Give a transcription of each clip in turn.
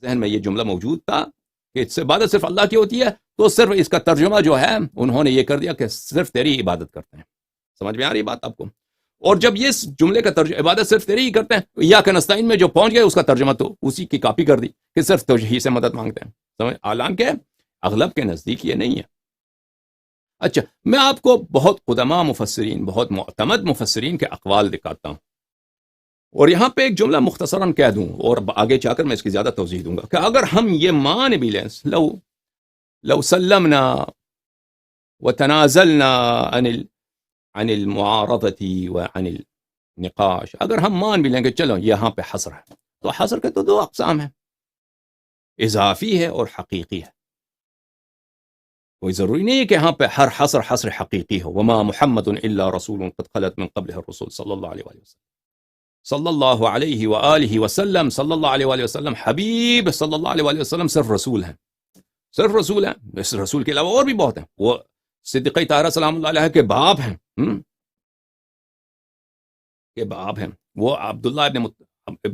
ذہن میں یہ جملہ موجود تھا کہ عبادت صرف اللہ کی ہوتی ہے، تو صرف اس کا ترجمہ جو ہے انہوں نے یہ کر دیا کہ صرف تیری عبادت کرتے ہیں. سمجھ میں آ رہی بات آپ کو؟ اور جب یہ جملے کا ترجمہ عبادت صرف تیری ہی کرتے ہیں، یا کہ نستعین میں جو پہنچ گئے اس کا ترجمہ تو اسی کی کاپی کر دی کہ صرف تجھ ہی سے مدد مانگتے ہیں. سمجھ؟ حالانکہ اغلب کے نزدیک یہ نہیں ہے. اچھا، میں آپ کو بہت قدماء مفسرین، بہت معتمد مفسرین کے اقوال دکھاتا ہوں، اور یہاں پہ ایک جملہ مختصراً کہہ دوں اور آگے جا کر میں اس کی زیادہ توضیح دوں گا کہ اگر ہم یہ مان بھی لیں، لو سلمنا وتنازلنا عن المعارضة وعن النقاش، اگر ہم مان بھی لیں کہ چلو یہاں پہ حصر ہے، تو حصر کے تو دو اقسام ہیں، اضافی ہے اور حقیقی ہے. کوئی ضروری نہیں ہے کہ یہاں پہ ہر حصر حقیقی ہو. وما محمد الا رسول قد خلت من قبلہ الرسل صلی اللہ علیہ وسلم، صلی اللہ علیہ وآلہ وسلم، صلی اللہ علیہ وآلہ وسلم حبیب صلی اللہ علیہ وآلہ وسلم صرف رسول ہیں، صرف رسول ہیں. اس رسول کے علاوہ اور بھی بہت ہیں. وہ صدیقہ طاہرہ سلام اللہ علیہ کے باپ ہیں، وہ عبداللہ ابن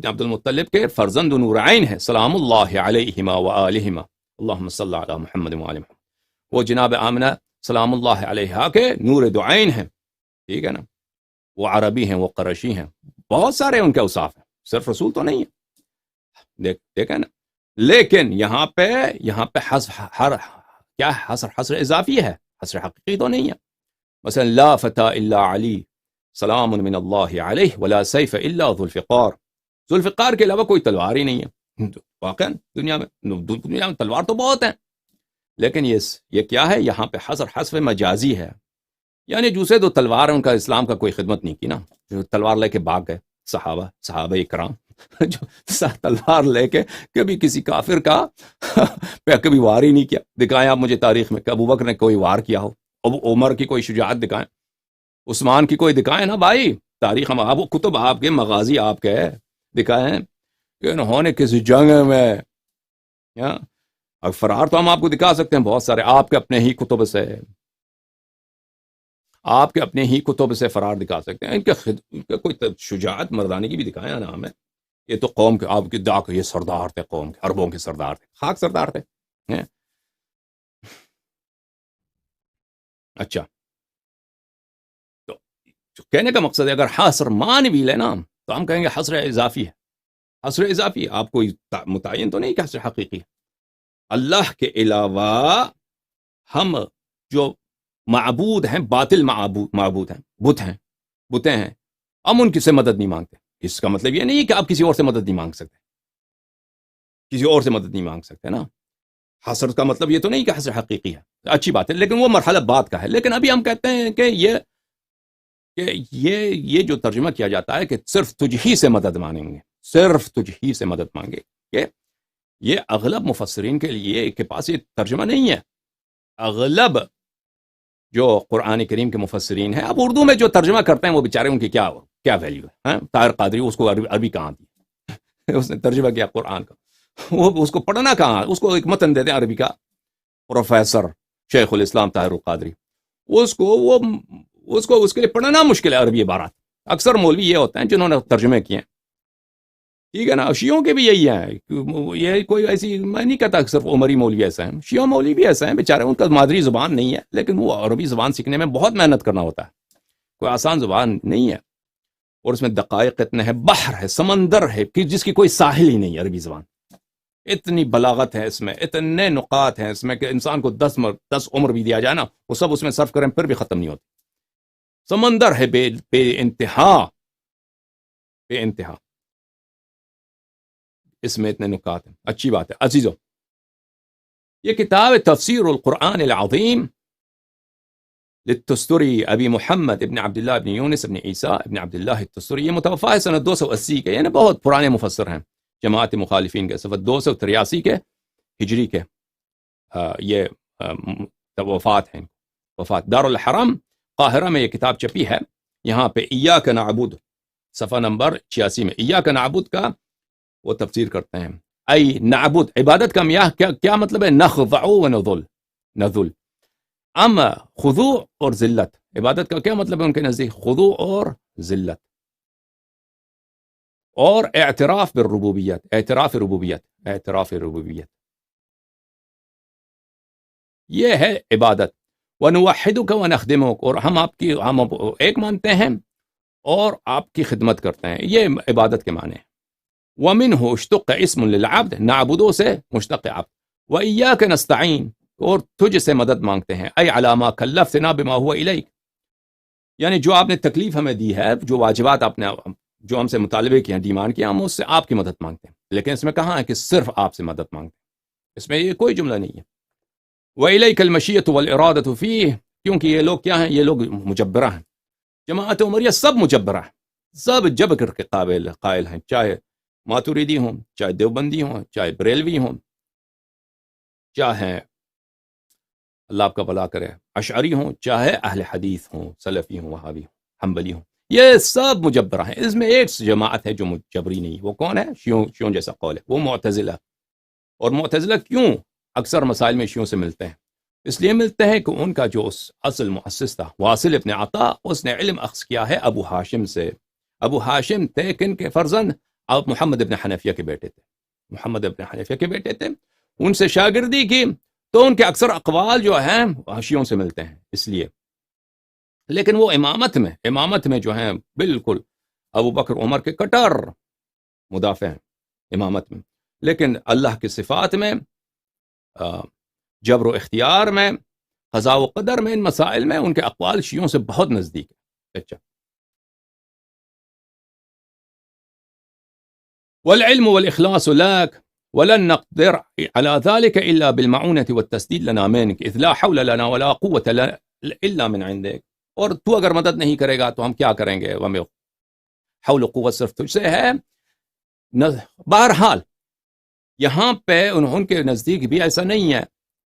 عبد المطلب کے فرزند نورعین ہیں، سلام اللہ علیہما وآلہما، اللہم صلی علی محمد وآل محمد. وہ جناب آمنہ سلام اللہ علیہا کے نور دعین ہیں، ٹھیک ہے نا. وہ عربی ہیں، وہ قرشی ہیں، بہت سارے ان کے اوصاف ہیں، صرف رسول تو نہیں ہے. دیکھیں نا. لیکن یہاں پہ حصر اضافی ہے، حصر حقیقی تو نہیں ہے. مثلا لا فتح الا علی سلام من اللہ علیہ ولا سیف الا ذوالفقار، ذوالفقار کے علاوہ کوئی تلوار ہی نہیں ہے. واقعا دنیا میں تلوار تو بہت ہیں، لیکن یہ کیا ہے؟ یہاں پہ حصر مجازی ہے. یعنی دوسرے دو تلوار ان کا اسلام کا کوئی خدمت نہیں کی نا، جو تلوار لے کے بھاگ گئے صحابہ اکرام جو تلوار لے کے کبھی کسی کافر کا کبھی وار ہی نہیں کیا. دکھائیں آپ مجھے تاریخ میں کہ ابو بکر نے کوئی وار کیا ہو، ابو عمر کی کوئی شجاعت دکھائیں، عثمان کی کوئی دکھائیں نا بھائی. تاریخ ہم آپ کتب آپ کے، مغازی آپ کے دکھائیں کہ انہوں نے کسی جنگ میں، فرار تو ہم آپ کو دکھا سکتے ہیں بہت سارے، آپ کے اپنے ہی کتب سے فرار دکھا سکتے ہیں. ان کے کوئی شجاعت مردانی کی بھی دکھایا نا ہمیں. یہ تو قوم کے آپ کی یہ سردار تھے، قوم کے عربوں کے سردار تھے، خاک سردار تھے. اچھا، تو کہنے کا مقصد ہے اگر حصر مان بھی لینا تو ہم کہیں گے حصر اضافی ہے. حصر اضافی آپ کوئی متعین تو نہیں کہ حصر حقیقی ہے. اللہ کے علاوہ ہم جو معبود ہیں، باطل معبود ہیں، بتیں ہیں، ہم ان کی سے مدد نہیں مانگتے. اس کا مطلب یہ نہیں ہے کہ آپ کسی اور سے مدد نہیں مانگ سکتے، نا. حصر کا مطلب یہ تو نہیں کہ حصر حقیقی ہے، اچھی بات ہے، لیکن وہ مرحلہ بعد کا ہے. لیکن ابھی ہم کہتے ہیں کہ یہ جو ترجمہ کیا جاتا ہے کہ صرف تجھ ہی سے مدد مانگیں گے، صرف تجھ ہی سے مدد مانگے، کہ یہ اغلب مفسرین کے لیے کے پاس یہ ترجمہ نہیں ہے. اغلب جو قرآن کریم کے مفسرین ہیں، اب اردو میں جو ترجمہ کرتے ہیں وہ بیچارے ان کی کیا ویلیو ہے. طاہر قادری اس کو عربی کہاں دی اس نے ترجمہ کیا قرآن کا، وہ اس کو پڑھنا کہاں، اس کو ایک متن دیتے ہیں عربی کا، پروفیسر شیخ الاسلام طاہر القادری، اس کے لیے پڑھنا مشکل ہے عربی عبارات. اکثر مولوی یہ ہوتے ہیں جنہوں نے ترجمے کیے ہیں، ٹھیک ہے نا. شیعوں کے بھی یہی ہیں، یہ کوئی ایسی میں نہیں کہتا کہ صرف عمری مولوی ایسا ہیں، شیعہ مولوی بھی ایسا ہیں بیچارے، ان کا مادری زبان نہیں ہے، لیکن وہ عربی زبان سیکھنے میں بہت محنت کرنا ہوتا ہے، کوئی آسان زبان نہیں ہے، اور اس میں دقائق اتنے ہیں، بحر ہے، سمندر ہے کہ جس کی کوئی ساحل ہی نہیں ہے. عربی زبان اتنی بلاغت ہے اس میں، اتنے نقاط ہیں اس میں کہ انسان کو 10 عمر بھی دیا جائے نا، وہ سب اس میں صرف کریں پھر بھی ختم نہیں ہوتی. سمندر ہے بے انتہا، اس میں اتنے نکات ہیں. اچھی بات ہے عزیزو. یہ کتاب تفسیر القرآن العظیم للتستری ابی محمد ابن عبداللہ ابن یونس ابن عیسیٰ ابن عبداللہ التستری، یہ متوفہ ہے سنہ 280 کے، یعنی بہت پرانے مفسر ہیں. جماعت مخالفین کے صفحہ 283 کے ہجری کے یہ وفات ہیں. دار الحرم قاہرہ میں یہ کتاب چھپی ہے. یہاں پہ ایاک نعبد صفحہ نمبر 86 میں ایاک نعبد کا وہ تفسیر کرتے ہیں. ای نعبد عبادت کا میاں کیا مطلب ہے؟ نخضع و نذل. اما خضوع اور ذلت، عبادت کا کیا مطلب ہے ان کے نزدیک؟ خضوع اور ذلت. اور اعتراف بالربوبیت، اعتراف ربوبیت یہ ہے عبادت۔ وَنُوَحِّدُكَ وَنَخْدِمُكَ، اور ہم ایک مانتے ہیں اور آپ کی خدمت کرتے ہیں، یہ عبادت کے معنی ہیں۔ وَمِنْهُ اشْتُقَّ اسم للعبد، نعبدو سے مشتق عبد، وَإِيَّاكَ نَسْتَعِينُ، اور تجھ سے مدد مانگتے ہیں، اَيْ عَلَى مَا كَلَّفْتَنَا بِمَا هُوَ إِلَيْكَ، یعنی جو آپ نے تکلیف ہمیں دی ہے، جو واجبات آپ نے جو ہم سے مطالبے کیے ہیں، ڈیمانڈ کیا، ہم اس سے آپ کی مدد مانگتے ہیں، لیکن اس میں کہاں ہے کہ صرف آپ سے مدد مانگتے ہیں، اس میں یہ کوئی جملہ نہیں ہے۔ وَإِلَيْكَ الْمَشِيَّةُ وَالْإِرَادَةُ فِيهِ، کیونکہ یہ لوگ کیا ہیں، یہ لوگ مجبرہ ہیں، جماعت عمریہ سب مجبرہ ہیں، سب جبر کے قائل ہیں، چاہے ماتوریدی ہوں، چاہے دیوبندی ہوں، چاہے بریلوی ہوں، چاہے اللہ آپ کا بھلا کرے اشعری ہوں، چاہے اہل حدیث ہوں، سلفی ہوں، وہابی ہوں، حنبلی ہوں، یہ سب مجبرہ ہیں۔ اس میں ایک جماعت ہے جو مجبری نہیں، وہ کون ہے؟ شیعوں جیسا قول ہے، وہ معتزلہ۔ اور معتزلہ کیوں اکثر مسائل میں شیعوں سے ملتے ہیں؟ اس لیے ملتے ہیں کہ ان کا جو اصل مؤسس تھا واصل ابن عطا، اس نے علم اخذ کیا ہے ابو ہاشم سے۔ ابو ہاشم تھے کن کے فرزند؟ اب محمد ابن حنفیہ کے بیٹے تھے، محمد ابن حنفیہ کے بیٹے تھے، ان سے شاگردی کی تو ان کے اکثر اقوال جو ہیں شیعوں سے ملتے ہیں، اس لیے۔ لیکن وہ امامت میں جو ہیں بالکل ابو بکر عمر کے کٹر مدافع ہیں امامت میں، لیکن اللہ کی صفات میں، جبر و اختیار میں، قضاء و قدر میں، ان مسائل میں ان کے اقوال شیعوں سے بہت نزدیک ہے۔ اچھا، والعلم والإخلاص لك ولن نقدر على ذلك إلا بالمعونة والتسديد لنا منك إذ لا حول لنا ولا قوة إلا من عندك، اور تو اگر مدد نہیں کرے گا تو ہم کیا کریں گے؟ ہمیں حول و قوت صرف تجھ سے ہے۔ بہرحال یہاں پہ ان کے نزدیک بھی ایسا نہیں ہے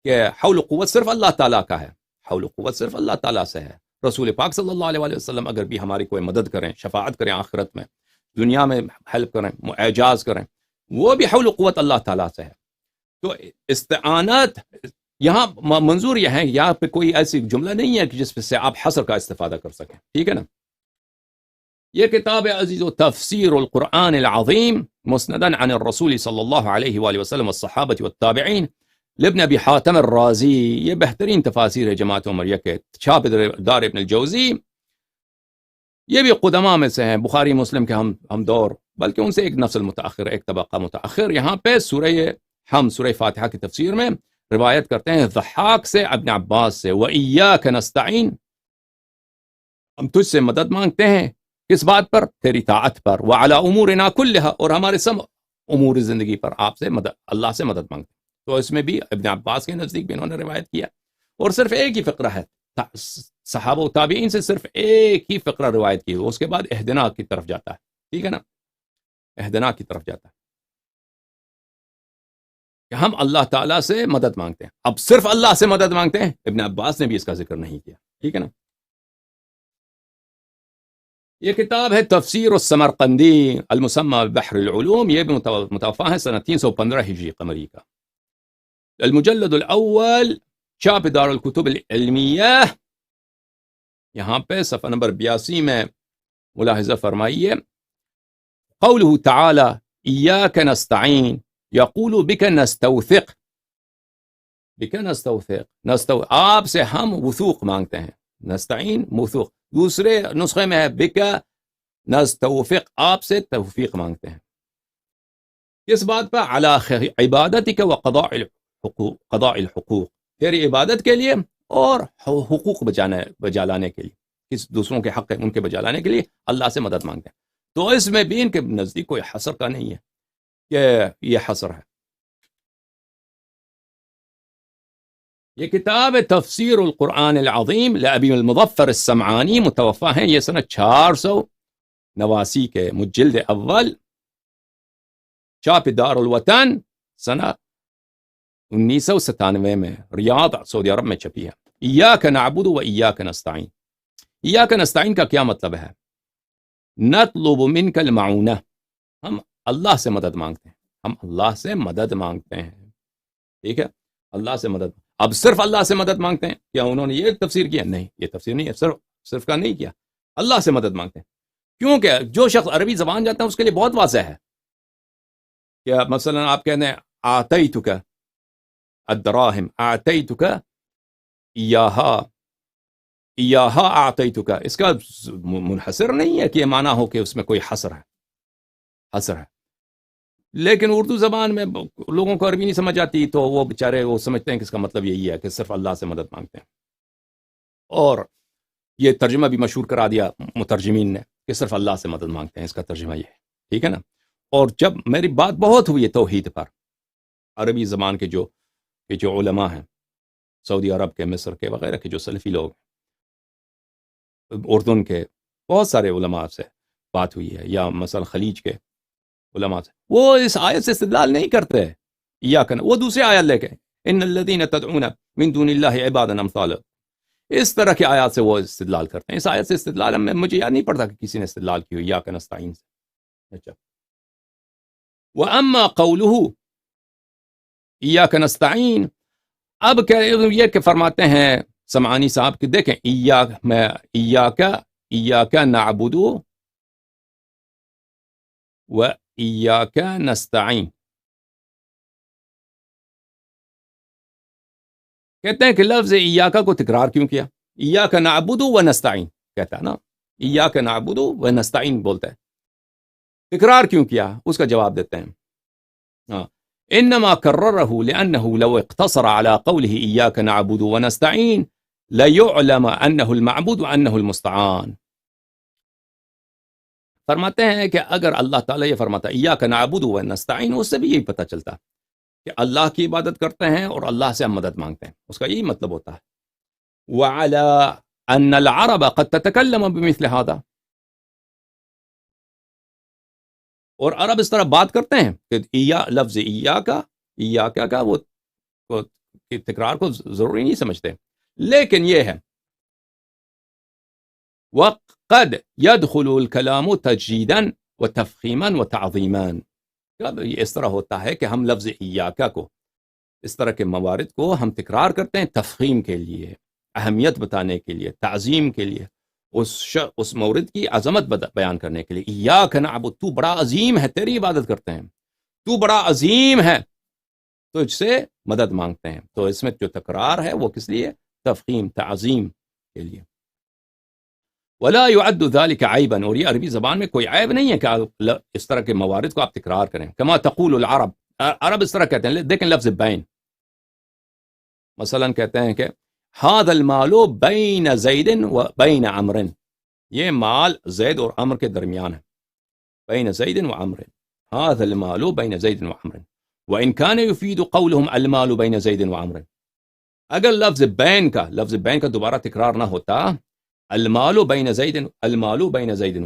کہ حول و قوت صرف اللہ تعالیٰ کا ہے، حول و قوت صرف اللہ تعالیٰ سے ہے۔ رسول پاک صلی اللہ علیہ وسلم اگر بھی ہماری کوئی مدد کریں، شفاعت کریں آخرت میں، دنیا میں ہیلپ کریں، اعجاز کریں، وہ بھی حول و قوت اللہ تعالیٰ سے ہے۔ تو استعانت یہاں منظور یہ ہے، یہاں پہ کوئی ایسی جملہ نہیں ہے کہ جس سے آپ حصر کا استفادہ کر سکیں، ٹھیک ہے نا؟ یہ کتاب عزیز و تفسیر القرآن العظیم مسندا عن الرسول صلی اللہ علیہ وآلہ وسلم والصحابہ والتابعین لابن ابی حاتم الرازی، یہ بہترین تفاسیر ہے جماعت عمریہ کے، چھاپ دار ابن الجوزی، یہ بھی قدماء میں سے ہیں، بخاری مسلم کے ہم دور، بلکہ ان سے ایک نسل متاخر، ایک طبقہ متاخر۔ یہاں پہ سورہ فاتحہ کی تفسیر میں روایت کرتے ہیں ضحاک سے، ابن عباس سے، وَإِيَّاكَ نَسْتَعِينُ، ہم تجھ سے مدد مانگتے ہیں، کس بات پر؟ تیری طاعت پر، وَعَلَى أُمُورِنَا كُلِّهَا، اور ہمارے سب امور زندگی پر آپ سے اللہ سے مدد مانگتے ہیں۔ تو اس میں بھی ابن عباس کے نزدیک بھی انہوں نے روایت کیا، اور صرف ایک ہی فقرہ ہے، صحابہ و تابعین سے صرف ایک ہی فقرہ روایت کی، اس کے بعد اہدنا کی طرف جاتا ہے، ٹھیک ہے نا؟ اہدنا کی طرف جاتا ہے کہ ہم اللہ تعالیٰ سے مدد مانگتے ہیں، اب صرف اللہ سے مدد مانگتے ہیں، ابن عباس نے بھی اس کا ذکر نہیں کیا، ٹھیک ہے نا؟ یہ کتاب ہے تفسیر السمرقندی المسمى بحر العلوم، یہ بھی متوفا ہے سنہ 315 ہجری قمری کا، المجلد الاول، چھاپ دار الکتب العلمیہ، یہاں پہ صفحہ نمبر 82 میں ملاحظہ فرمائیے، قوله تعالی ایاک نستعین یقول بک نستوثق، آپ سے ہم وثوق مانگتے ہیں، نستعین موثوق، دوسرے نسخے میں ہے بک نستوفق، آپ سے توفیق مانگتے ہیں، کس بات پر؟ علی عبادتک وقضاء الحقوق، تیری عبادت کے لیے اور حقوق بجا لانے کے لیے، کس دوسروں کے حق ہے ان کے بجا لانے کے لیے اللہ سے مدد مانگتے ہیں۔ تو اس میں بھی ان کے نزدیک کوئی حصر کا نہیں ہے کہ یہ حصر ہے۔ یہ کتاب تفسیر القرآن العظیم لابی المظفر السمعانی، متوفا ہیں یہ سنہ 489 کے، مجلد اول، چھاپ دار الوطن، سنہ 1997 میں، ریاض سعودی عرب میں چھپی ہے۔ ایاک نعبد و ایاک نستعین، ایاک نستعین کا کیا مطلب ہے؟ نطلب منک المعونہ، ہم اللہ سے مدد مانگتے ہیں، ہم اللہ سے مدد مانگتے ہیں، ٹھیک ہے؟ اللہ سے مدد، اب صرف اللہ سے مدد مانگتے ہیں، کیا انہوں نے یہ تفسیر کیا؟ نہیں، یہ تفسیر نہیں ہے، صرف کا نہیں کیا، اللہ سے مدد مانگتے ہیں۔ کیونکہ جو شخص عربی زبان جانتا ہے اس کے لیے بہت واضح ہے کہ مثلا آپ کہتے ہیں آتیتک الدراہم، آتیتک ایہا، ایہا آتیتک، اس کا منحصر نہیں ہے کہ یہ معنی ہو کہ اس میں کوئی حصر ہے. لیکن اردو زبان میں لوگوں کو عربی نہیں سمجھ آتی، تو وہ بیچارے وہ سمجھتے ہیں کہ اس کا مطلب یہی ہے کہ صرف اللہ سے مدد مانگتے ہیں، اور یہ ترجمہ بھی مشہور کرا دیا مترجمین نے کہ صرف اللہ سے مدد مانگتے ہیں، اس کا ترجمہ یہ ہے. ٹھیک ہے نا. اور جب میری بات بہت ہوئی ہے توحید پر، عربی زبان کے جو علماء ہیں سعودی عرب کے، مصر کے وغیرہ کے جو سلفی لوگ، اردن کے بہت سارے علماء سے بات ہوئی ہے، یا مثلا خلیج کے علماء سے، وہ اس آیت سے استدلال نہیں کرتے. وہ دوسرے آیت لے کے ان الذین تدعون من دون اللہ عباد امثالکم، اس طرح کی آیات سے وہ استدلال کرتے ہیں. اس آیت سے استدلال مجھے یاد نہیں پڑتا کہ کسی نے استدلال کی ہوئی ایاک نستعین سے. اچھا، وَأَمَّا قَوْلُهُ ایاک نستعین، اب یہ کہ فرماتے ہیں سمعانی صاحب کہ دیکھیں ایاک نعبد و ایاک نستعین، کہتے ہیں کہ لفظ ایاک کو تکرار کیوں کیا؟ ایاک نعبد و نستعین کہتا ہے نا، ایاک نعبد و نستعین بولتا ہے، تکرار کیوں کیا؟ اس کا جواب دیتے ہیں انما کررہ لانہ لو اقتصر على قوله ایاک نعبد و نستعین لیعلم انہ المعبود و انہ المستعان. فرماتے ہیں کہ اگر اللہ تعالیٰ یہ فرماتا ایاک نعبد و نستعین، اس سے بھی یہی پتہ چلتا کہ اللہ کی عبادت کرتے ہیں اور اللہ سے ہم مدد مانگتے ہیں، اس کا یہی مطلب ہوتا ہے. وعلى ان العرب قد تتكلم بمثل هذا، اور عرب اس طرح بات کرتے ہیں کہ لفظ ایاک کا وہ تکرار کو ضروری نہیں سمجھتے، لیکن یہ ہے وقد يدخل الكلام تجديدا وتفخيما وتعظيما. یہ اس طرح ہوتا ہے کہ ہم لفظ ایاک کو، اس طرح کے موارد کو ہم تکرار کرتے ہیں تفخیم کے لیے، اہمیت بتانے کے لیے، تعظیم کے لیے، اس مورد کی عظمت بیان کرنے کے لیے. ایاک نعبد، تو بڑا عظیم ہے، تیری عبادت کرتے ہیں، تو بڑا عظیم ہے، تو اس سے مدد مانگتے ہیں. تو اس میں جو تکرار ہے وہ کس لیے؟ تفخیم، تعظیم کے لیے. ولا يعد ذلك عیبا، اور یہ عربی زبان میں کوئی عیب نہیں ہے کہ اس طرح کے موارد کو آپ تکرار کریں. کما تقول العرب، عرب اس طرح کہتے ہیں. دیکھیں لفظ بین، مثلا کہتے ہیں کہ هذا المال بین زید و بین عمر، یہ مال زید اور عمر کے درمیان ہے. بین زید و عمر، هذا المال بین زید و عمر، وان كان يفيد قولهم المال بین زید و عمر. اگر لفظ بین کا دوبارہ تکرار نہ ہوتا، المال بین زید و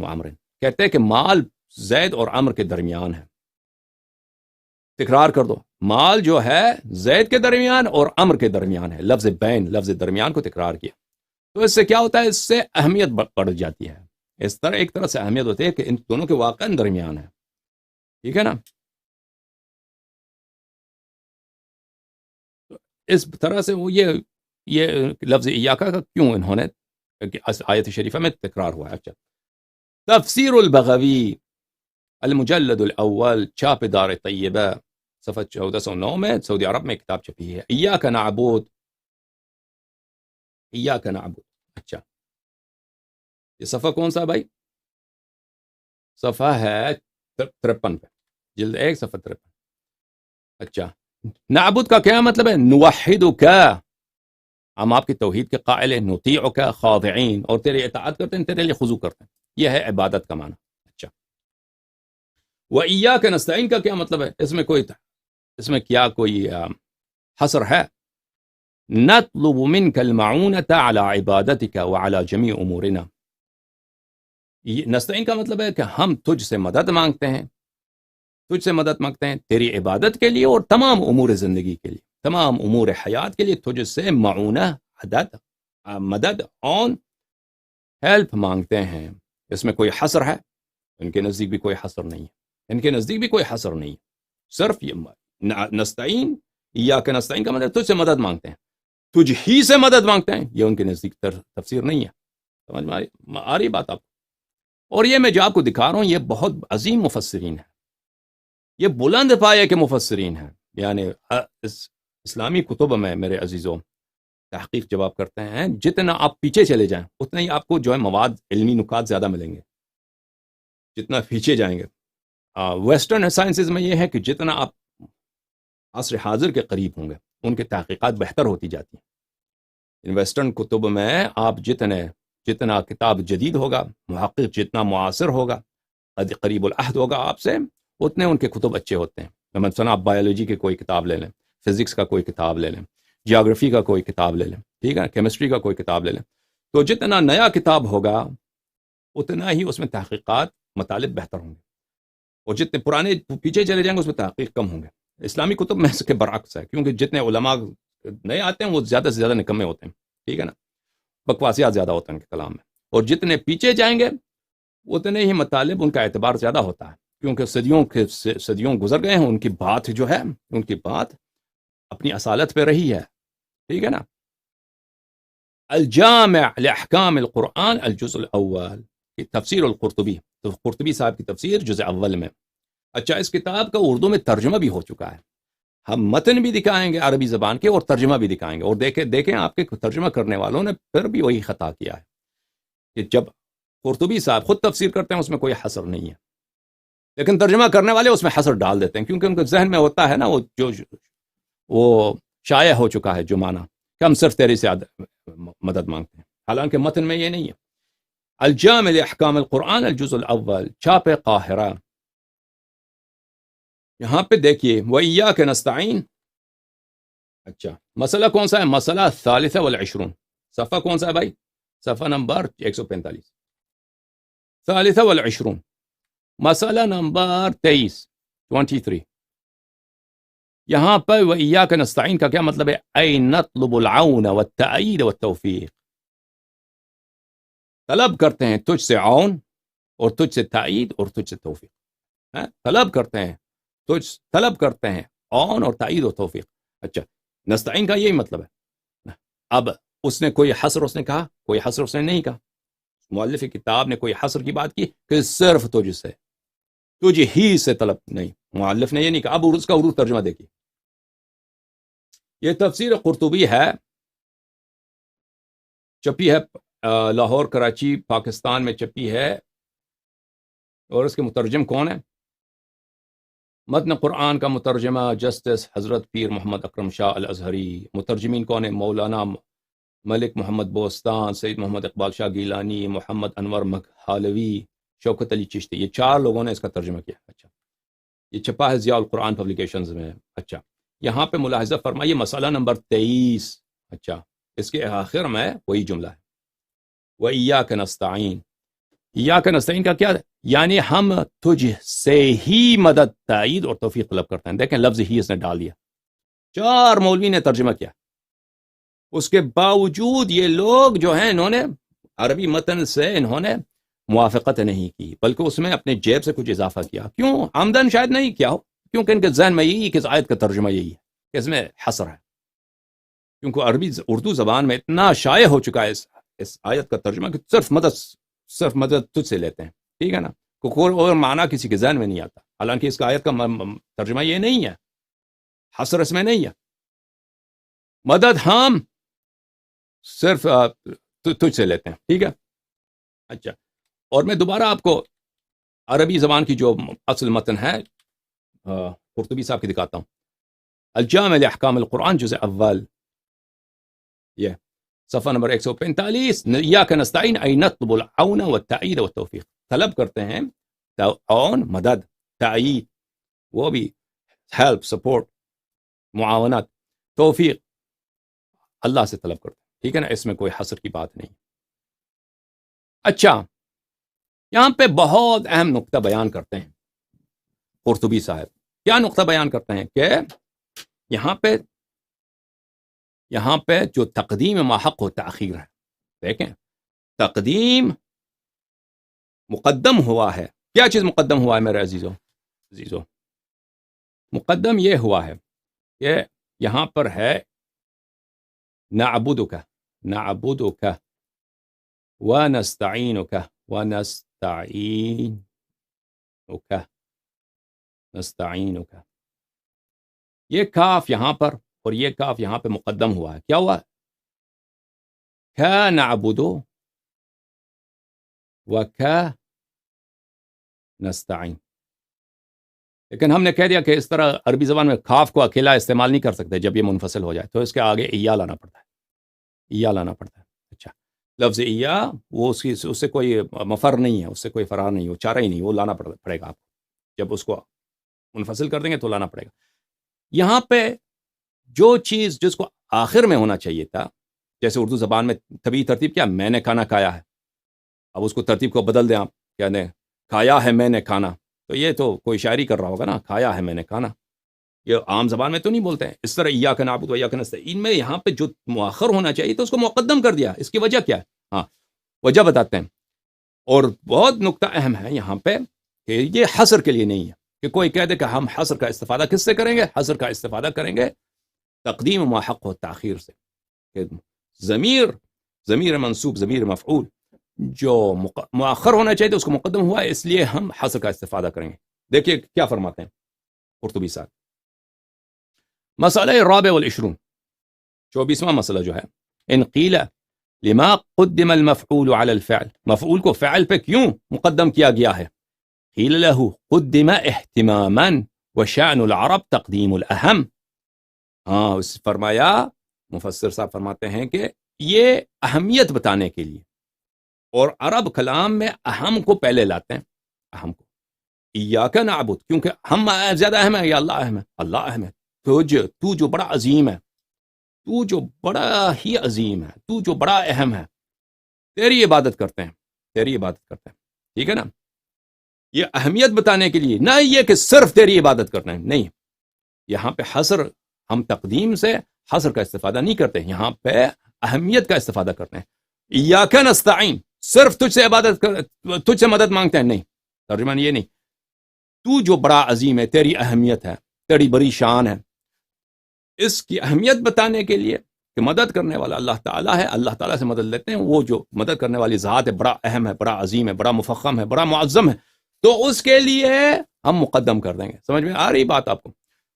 عمر، کہتے ہیں کہ مال زید اور عمر کے درمیان ہے. تکرار کر دو، مال جو ہے زید کے درمیان اور عمر کے درمیان ہے. لفظ بین، لفظ درمیان کو تکرار کیا، تو اس سے کیا ہوتا ہے؟ اس سے اہمیت بڑھ جاتی ہے. اس طرح ایک طرح سے اہمیت ہوتی ہے کہ ان دونوں کے واقعا درمیان ہے. ٹھیک ہے نا. اس طرح سے وہ یہ لفظ ایاک کا کیوں انہوں نے آیت شریفہ میں تکرار ہوا ہے. اچھا، تفسیر البغوی المجلد الاول، چھاپ دار طیبہ، صفحہ 1409 میں سعودی عرب میں کتاب چھپی ہے، ایاک نعبد، ایاک نعبد. اچھا، یہ صفحہ کون سا بھائی؟ صفحہ ہے 53 پہ، جلد 1 صفحہ 53. اچھا، نعبد کا کیا مطلب ہے؟ نوحدک، ہم آپ کی توحید کے قائل ہیں، نطیعک خاضعین، اور تیری اطاعت کرتے ہیں، تیرے لیے خضوع کرتے ہیں. یہ ہے عبادت کا معنی. اچھا، وَإِيَّاكَ نَسْتَعِينُ کا کیا مطلب ہے؟ اس میں کیا کوئی حصر ہے؟ نطلب منك المعونة على عبادتك وعلى جميع امورنا. نستعین کا مطلب ہے کہ ہم تجھ سے مدد مانگتے ہیں تیری عبادت کے لیے اور تمام امور زندگی کے لیے، تمام امور حیات کے لیے تجھ سے معونہ، مدد، اون، ہیلپ مانگتے ہیں. اس میں کوئی حصر ہے؟ ان کے نزدیک بھی کوئی حصر نہیں ہے. صرف یہ نستعین، ایاک نستعین کا مطلب تجھ سے مدد مانگتے ہیں، تجھ ہی سے مدد مانگتے ہیں. یہ ان کے نزدیک تفسیر نہیں ہے. سمجھ میں آ رہی بات آپ کو؟ اور یہ میں جو آپ کو دکھا رہا ہوں یہ بہت عظیم مفسرین ہیں، یہ بلند پایے کے مفسرین ہیں، یعنی اسلامی کتب میں میرے عزیزوں تحقیق جب آپ کرتے ہیں جتنا آپ پیچھے چلے جائیں اتنا ہی آپ کو جو ہے مواد علمی نکات زیادہ ملیں گے، جتنا پیچھے جائیں گے۔ ویسٹرن سائنسز میں یہ ہے کہ جتنا آپ عصر حاضر کے قریب ہوں گے ان کے تحقیقات بہتر ہوتی جاتی ہیں۔ ویسٹرن کتب میں آپ جتنا کتاب جدید ہوگا، محقق جتنا معاصر ہوگا، قریب العہد ہوگا آپ سے، اتنے ان کے کتب اچھے ہوتے ہیں۔ مثلا آپ بایولوجی کی کوئی کتاب لے لیں، فزکس کا کوئی کتاب لے لیں، جیوگرافی کا کوئی کتاب لے لیں، ٹھیک ہے، کیمسٹری کا کوئی کتاب لے لیں، تو جتنا نیا کتاب ہوگا اتنا ہی اس میں تحقیقات مطالب بہتر ہوں گے، اور جتنے پرانے پیچھے چلے جائیں گے اس میں تحقیق کم ہوں گے۔ اسلامی کتب میں اس کے برعکس ہے، کیونکہ جتنے علماء نئے آتے ہیں وہ زیادہ سے زیادہ نکمے ہوتے ہیں، ٹھیک ہے نا، بکواسیات زیادہ ہوتا ہے ان کے کلام میں، اور جتنے پیچھے جائیں گے اتنے ہی مطالب ان کا اعتبار زیادہ ہوتا ہے، کیونکہ صدیوں گزر گئے ہیں، ان کی بات جو ہے ان کی بات اپنی اصالت پہ رہی ہے، ٹھیک ہے نا۔ الجامع لاحکام القرآن الجزء الاول، تفسیر القرطبی، تو قرطبی صاحب کی تفسیر جزء اول میں۔ اچھا، اس کتاب کا اردو میں ترجمہ بھی ہو چکا ہے، ہم متن بھی دکھائیں گے عربی زبان کے اور ترجمہ بھی دکھائیں گے، اور دیکھیں آپ کے ترجمہ کرنے والوں نے پھر بھی وہی خطا کیا ہے کہ جب قرطبی صاحب خود تفسیر کرتے ہیں اس میں کوئی حصر نہیں ہے، لیکن ترجمہ کرنے والے اس میں حصر ڈال دیتے ہیں، کیونکہ ان کے ذہن میں ہوتا ہے نا وہ شائع ہو چکا ہے جو معنی کہ ہم صرف تیری سے مدد مانگتے ہیں، حالانکہ متن میں یہ نہیں ہے۔ الجامع لاحکام القرآن الجزء الاول، چھاپ قاہرہ۔ یہاں پہ دیکھیے وَإِيَّاكَ نَسْتَعِينُ، اچھا مسئلہ کون سا ہے؟ مسئلہ الثالثہ والعشرون، صفحہ کون سا ہے بھائی؟ صفحہ نمبر 145، ثالثہ والعشرون، مسئلہ نمبر 23۔ یہاں پر وَإِيَّاكَ نَسْتَعِينُ کا کیا مطلب ہے؟ أي نطلب العون والتأييد والتوفيق، طلب کرتے ہیں تجھ سے عون اور تجھ سے تائید اور تجھ سے توفیق، طلب کرتے ہیں عون اور تائید اور توفیق۔ اچھا، نستعین کا یہی مطلب ہے۔ اب اس نے کوئی حصر اس نے کہا، کوئی حصر اس نے نہیں کہا، مؤلف کتاب نے کوئی حصر کی بات کی کہ صرف تجھ سے، تجھ ہی سے طلب نہیں، مؤلف نے یہ نہیں کہا۔ اب اس کا اردو ترجمہ دیکھیے، یہ تفسیر قرطبی ہے، چھپی ہے لاہور، کراچی، پاکستان میں چھپی ہے، اور اس کے مترجم کون ہے؟ متن قرآن کا مترجمہ جسٹس حضرت پیر محمد اکرم شاہ الازہری۔ مترجمین کون ہیں؟ مولانا ملک محمد بوستان، سید محمد اقبال شاہ گیلانی، محمد انور مکھالوی، شوکت علی چشتی، یہ 4 لوگوں نے اس کا ترجمہ کیا۔ اچھا، یہ چھپا ہے ضیاء القرآن پبلیکیشنز میں۔ اچھا، یہاں پہ ملاحظہ فرمائیے مسئلہ نمبر 23، اچھا اس کے آخر میں وہی جملہ ہے وَإِيَّاكَ نَسْتَعِينُ۔ ایاک نستعین کا کیا ہے؟ یعنی ہم تجھ سے ہی مدد، تائید اور توفیق طلب کرتے ہیں۔ دیکھیں لفظ ہی اس نے ڈال دیا، 4 مولوی نے ترجمہ کیا، اس کے باوجود یہ لوگ جو ہیں انہوں نے عربی متن سے انہوں نے موافقت نہیں کی، بلکہ اس میں اپنے جیب سے کچھ اضافہ کیا۔ کیوں؟ آمدن شاید نہیں کیا ہو، کیونکہ ان کے ذہن میں یہی کہ اس آیت کا ترجمہ یہی ہے کہ اس میں حصر ہے، کیونکہ اردو زبان میں اتنا شائع ہو چکا ہے اس آیت کا ترجمہ کہ صرف مدد تجھ سے لیتے ہیں، ٹھیک ہے نا، کوئی اور معنی کسی کے ذہن میں نہیں آتا، حالانکہ اس کا آیت کا ترجمہ یہ نہیں ہے، حصر اس میں نہیں ہے، مدد ہم صرف تجھ سے لیتے ہیں، ٹھیک ہے۔ اچھا، اور میں دوبارہ آپ کو عربی زبان کی جو اصل متن ہے قرطبی صاحب کی دکھاتا ہوں، الجامع لاحکام القرآن جزء اول، یہ صفحہ نمبر 145، ایاک نستعین ای نطلب العون والتأیید والتوفیق، طلب کرتے ہیں عون، مدد، تأیید، وہ بھی ہیلپ، سپورٹ، معاونت، توفیق اللہ سے طلب کرتے ہیں، ٹھیک ہے نا، اس میں کوئی حصر کی بات نہیں۔ اچھا، یہاں پہ بہت اہم نقطہ بیان کرتے ہیں قرطبی صاحب، کیا نقطہ بیان کرتے ہیں کہ یہاں پہ جو تقدیم ما حق و تاخیر ہے، دیکھیں تقدیم مقدم ہوا ہے، کیا چیز مقدم ہوا ہے میرے عزیزو؟ مقدم یہ ہوا ہے کہ یہاں پر ہے نعبدک ونستعینک نستعینک، یہ کاف یہاں پر اور یہ کاف یہاں پہ مقدم ہوا ہے. کیا ہوا؟ کا نعبد و کا نستعین. لیکن ہم نے کہہ دیا کہ اس طرح عربی زبان میں کاف کو اکیلا استعمال نہیں کر سکتے جب یہ منفصل ہو جائے، تو اس کے آگے ایا لانا پڑتا ہے. ایا لانا پڑتا ہے. اچھا، لفظ ایا وہ اس سے کوئی مفر نہیں ہے، اس سے کوئی فرار نہیں، وہ چارہ ہی نہیں، وہ لانا پڑے گا آپ کو. جب اس کو منفصل کر دیں گے تو لانا پڑے گا. یہاں پہ جو چیز جس کو آخر میں ہونا چاہیے تھا، جیسے اردو زبان میں طبیعی ترتیب کیا، میں نے کھانا کھایا ہے، اب اس کو ترتیب کو بدل دیں آپ، کہتے ہیں کھایا ہے میں نے کھانا، تو یہ تو کوئی شاعری کر رہا ہوگا نا، کھایا ہے میں نے کھانا. یہ عام زبان میں تو نہیں بولتے ہیں اس طرح. ایاک نعبد و ایاک نستعین میں یہاں پہ جو مؤخر ہونا چاہیے تو اس کو مقدم کر دیا. اس کی وجہ کیا ہے؟ ہاں، وجہ بتاتے ہیں. اور بہت نقطہ اہم ہے یہاں پہ کہ یہ حصر کے لیے نہیں ہے کہ کوئی کہہ دے کہ ہم حصر کا استفادہ کس سے کریں گے. حصر کا استفادہ کریں گے تقدیم ما حق و تاخیر سے. کہ ضمیر منصوب، ضمیر مفعول جو مؤخر ہونا چاہیے تو اس کو مقدم ہوا ہے، اس لیے ہم حصر کا استفادہ کریں گے. دیکھیے کیا فرماتے ہیں قرطبی صاحب. مسئلہ الرابع والعشرون، 24واں مسئلہ جو ہے، ان قیل لما قدم المفعول على الفعل، مفعول کو فعل پہ کیوں مقدم کیا گیا ہے؟ قیل له قدم اہتماما وشأن العرب تقدیم الاہم. ہاں، اس فرمایا، مفسر صاحب فرماتے ہیں کہ یہ اہمیت بتانے کے لیے، اور عرب کلام میں اہم کو پہلے لاتے ہیں. اہم کو ایاک نعبد، کیونکہ ہم زیادہ اہم ہے یا اللہ اہم ہے؟ اللہ اہم ہے. تو جو بڑا عظیم ہے، تو جو بڑا ہی عظیم ہے، تو جو بڑا اہم ہے، تیری عبادت کرتے ہیں، تیری عبادت کرتے ہیں. ٹھیک ہے نا؟ یہ اہمیت بتانے کے لیے، نہ یہ کہ صرف تیری عبادت کرتے ہیں. نہیں، یہاں پہ حصر، ہم تقدیم سے حصر کا استفادہ نہیں کرتے، یہاں پہ اہمیت کا استفادہ کرتے ہیں. ایاک نستعین، صرف تجھ سے عبادت تجھ سے مدد مانگتے ہیں. نہیں، ترجمہ یہ نہیں. تو جو بڑا عظیم ہے، تیری اہمیت ہے، تیری بڑی شان ہے، اس کی اہمیت بتانے کے لیے کہ مدد کرنے والا اللہ تعالیٰ ہے، اللہ تعالیٰ سے مدد لیتے ہیں. وہ جو مدد کرنے والی ذات ہے، بڑا اہم ہے، بڑا عظیم ہے، بڑا مفخم ہے، بڑا معظم ہے، تو اس کے لیے ہم مقدم کر دیں گے. سمجھ میں آ رہی بات آپ کو؟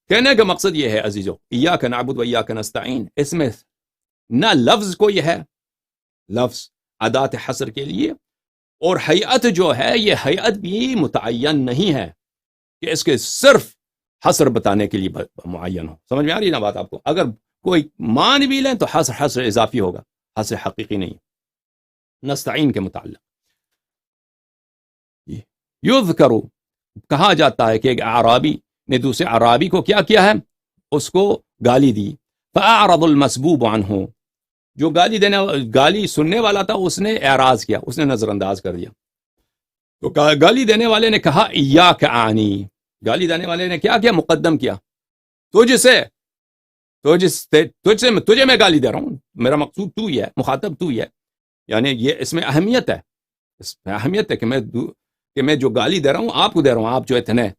کہنے کا مقصد یہ ہے عزیزو، ایاک نعبد و ایاک نستعین، اس میں نہ لفظ کو یہ ہے، لفظ ادات حصر کے لیے، اور ہیئت جو ہے، یہ ہیئت بھی متعین نہیں ہے کہ اس کے صرف حصر بتانے کے لیے معین ہو. سمجھ میں آ رہی نا بات آپ کو؟ اگر کوئی مان بھی لیں تو حصر اضافی ہوگا، حصر حقیقی نہیں. نستعین کے متعلق یذکر، کہا جاتا ہے کہ ایک اعرابی نے دوسرے اعرابی کو کیا کیا ہے؟ اس کو گالی دی. فاعرض المسبوب عنہ، جو گالی سننے والا تھا اس نے اعراض کیا، اس نے نظر انداز کر دیا. تو گالی دینے والے نے کہا ایاک اعنی، گالی دینے والے نے کیا کیا؟ مقدم کیا. تجھے میں گالی دے رہا ہوں، میرا مقصود تو ہی ہے، مخاطب تو ہی ہے. یعنی یہ اس میں اہمیت ہے، اس میں اہمیت ہے کہ میں جو گالی دے رہا ہوں آپ کو دے رہا ہوں. آپ جو اتنے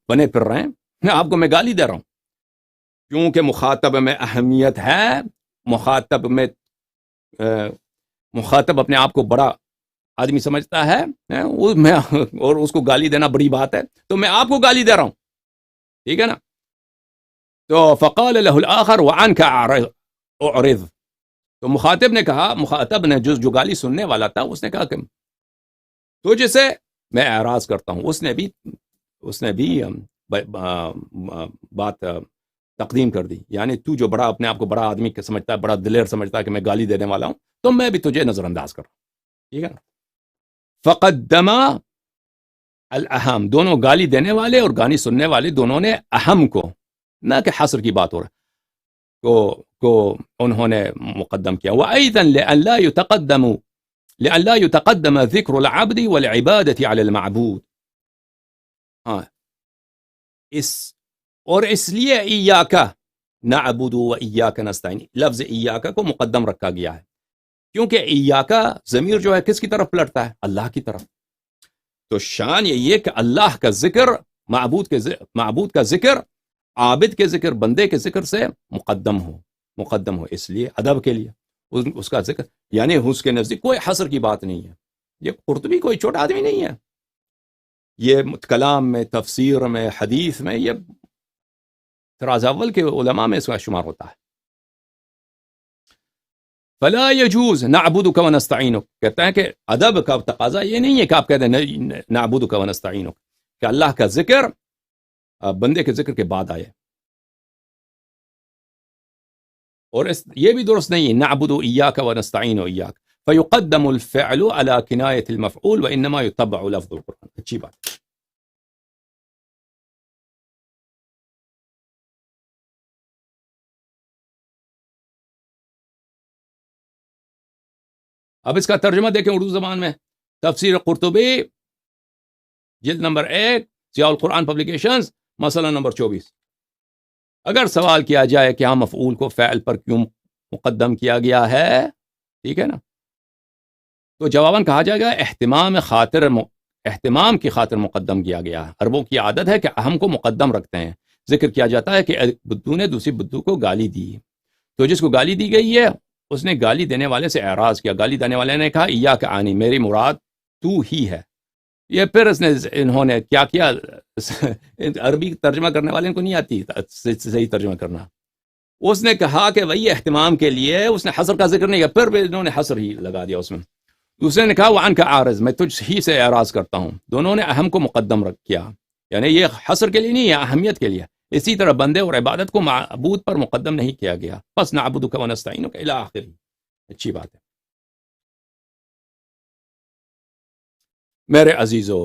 بنے پھر رہے ہیں، آپ کو میں گالی دے رہا ہوں کیونکہ مخاطب میں اہمیت ہے. مخاطب اپنے آپ کو بڑا آدمی سمجھتا ہے، اور اس کو گالی دینا بڑی بات ہے، تو میں آپ کو گالی دے رہا ہوں. ٹھیک ہے نا؟ تو فقال له الاخر وعنك اعرض، تو مخاطب نے کہا، مخاطب نے جو گالی سننے والا تھا اس نے کہا کہ تجھ سے میں اعراض کرتا ہوں. اس نے بھی بات تقدیم کر دی. یعنی تو جو بڑا اپنے آپ کو بڑا آدمی سمجھتا ہے، بڑا دلیر سمجھتا ہے کہ میں گالی دینے والا ہوں، تو میں بھی تجھے نظر انداز کر رہا ہوں. ٹھیک ہے نا؟ فقدم الاہم، دونوں گالی دینے والے اور گالی سننے والے دونوں نے اہم کو، نہ کہ حصر کی بات ہو رہا کو انہوں نے مقدم کیا. وأيضا لأن لا يتقدم ذكر العبد والعبادة على المعبود. اس لیے ایاک نعبد و ایاک نستعین، لفظ ایاک کو مقدم رکھا گیا ہے کیونکہ ایاک ضمیر جو ہے کس کی طرف پلٹتا ہے؟ اللہ کی طرف. تو شان یہ کہ اللہ کا ذکر، معبود کا ذکر، عابد کے ذکر، بندے کے ذکر سے مقدم ہو، اس لیے ادب کے لیے اس کا ذکر. یعنی اس کے نزدیک کوئی حصر کی بات نہیں ہے. یہ قرطبی کوئی چھوٹا آدمی نہیں ہے، یہ کلام میں، تفسیر میں، حدیث میں، یہ طراز اول کے علماء میں اس کا شمار ہوتا ہے۔ فلا يجوز نعبدك ونستعينك، کہتا ہے کہ ادب کا تقاضا یہ نہیں ہے کہ آپ کہتے ہیں نعبدك ونستعينك کہ اللہ کا ذکر بندے کے ذکر کے بعد آئے، اور یہ بھی درست نہیں ہے نعبد اياك ونستعين اياك فيقدم الفعل على كناية المفعول وانما يتبع لفظ القرآن۔ اچھی بات۔ اب اس کا ترجمہ دیکھیں اردو زبان میں، تفسیر قرطبی جلد نمبر 1 ضیاء القرآن پبلیکیشنز، مسئلہ نمبر 24۔ اگر سوال کیا جائے کہ مفعول کو فعل پر کیوں مقدم کیا گیا ہے، ٹھیک ہے نا، تو جواباً کہا جائے گا اہتمام کی خاطر مقدم کیا گیا ہے۔ عربوں کی عادت ہے کہ اہم کو مقدم رکھتے ہیں۔ ذکر کیا جاتا ہے کہ بدو نے دوسری بدو کو گالی دی، تو جس کو گالی دی گئی ہے اس نے گالی دینے والے سے اعراض کیا، گالی دینے والے نے کہا ایاک عنی، میری مراد تو ہی ہے۔ یہ پھر انہوں نے کیا کیا، عربی ترجمہ کرنے والے کو نہیں آتی صحیح ترجمہ کرنا، اس نے کہا کہ وہی اہتمام کے لیے، اس نے حصر کا ذکر نہیں کیا، پھر بھی انہوں نے حصر ہی لگا دیا اس میں۔ دوسرے نے کہا وعن کا عارض، میں تجھ ہی سے اعراض کرتا ہوں۔ دونوں نے اہم کو مقدم رکھ کیا، یعنی یہ حصر کے لیے نہیں ہے، اہمیت کے لیے۔ اسی طرح بندے اور عبادت کو معبود پر مقدم نہیں کیا گیا، بس نعبدک ونستعینک الی آخر۔ اچھی بات ہے میرے عزیزو،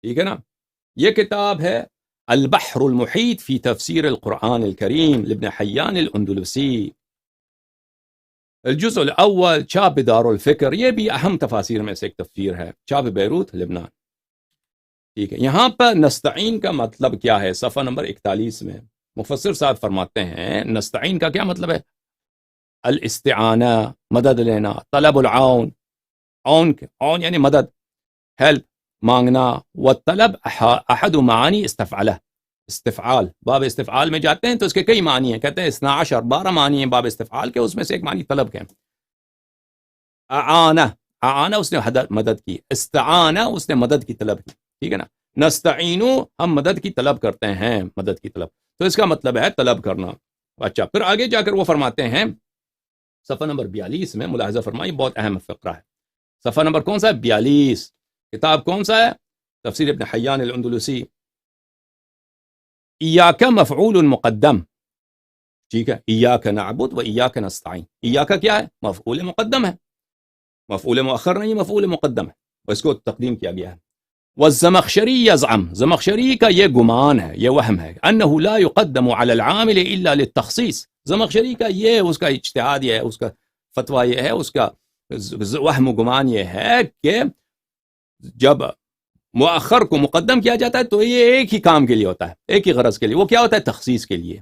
ٹھیک ہے نا۔ یہ کتاب ہے البحر المحیط فی تفسیر القرآن الکریم لابن حیان الاندلسی، الجزء الاول، چاپ دار الفکر۔ یہ بھی اہم تفاسیر میں سے ایک تفسیر ہے، چاپ بیروت لبنان، ٹھیک ہے۔ یہاں پر نستعین کا مطلب کیا ہے؟ صفحہ نمبر 41 میں مفسر صاحب فرماتے ہیں نستعین کا کیا مطلب ہے؟ الاستعانہ، مدد لینا، طلب العون، عون یعنی مدد، ہیلپ، مانگنا، والطلب احد معانی استفعلہ، استفعال، باب استفعال میں جاتے ہیں تو اس کے کئی معنی ہیں، کہتے ہیں 12 12 معنی ہیں باب استفعال کے، اس میں سے ایک معنی طلب کے۔ اعانہ اس نے مدد کی، استعانہ اس نے مدد کی طلب کی، ٹھیک ہے نا۔ نستعینو ہم مدد کی طلب کرتے ہیں، مدد کی طلب، تو اس کا مطلب ہے طلب کرنا۔ اچھا، پھر آگے جا کر وہ فرماتے ہیں صفحہ نمبر 42 میں، ملاحظہ فرمائی، بہت اہم فقرہ ہے۔ صفحہ نمبر کون سا ہے؟ 42۔ کتاب کون سا ہے؟ تفسیر ابن حیان الاندلسی۔ ایاک مفعول مقدم، ٹھیک ہے، ایاک نعبد و ایاک نستعین۔ ایاک کیا ہے؟ مفعول مقدم ہے، مفعول مؤخر نہیں، مفعول مقدم ہے، اس کو تقدیم کیا گیا ہے۔ والزمخشری یزعم، زمخشری کا یہ گمان ہے، یہ وہم ہے، انه لا يقدم على العامل الا للتخصيص۔ زمخشری کا یہ، اس کا اجتہاد یہ ہے، اس کا فتویٰ یہ ہے، اس کا وہم و گمان یہ ہے کہ جب مؤخر کو مقدم کیا جاتا ہے تو یہ ایک ہی کام کے لیے ہوتا ہے، ایک ہی غرض کے لیے، وہ کیا ہوتا ہے؟ تخصیص کے لیے۔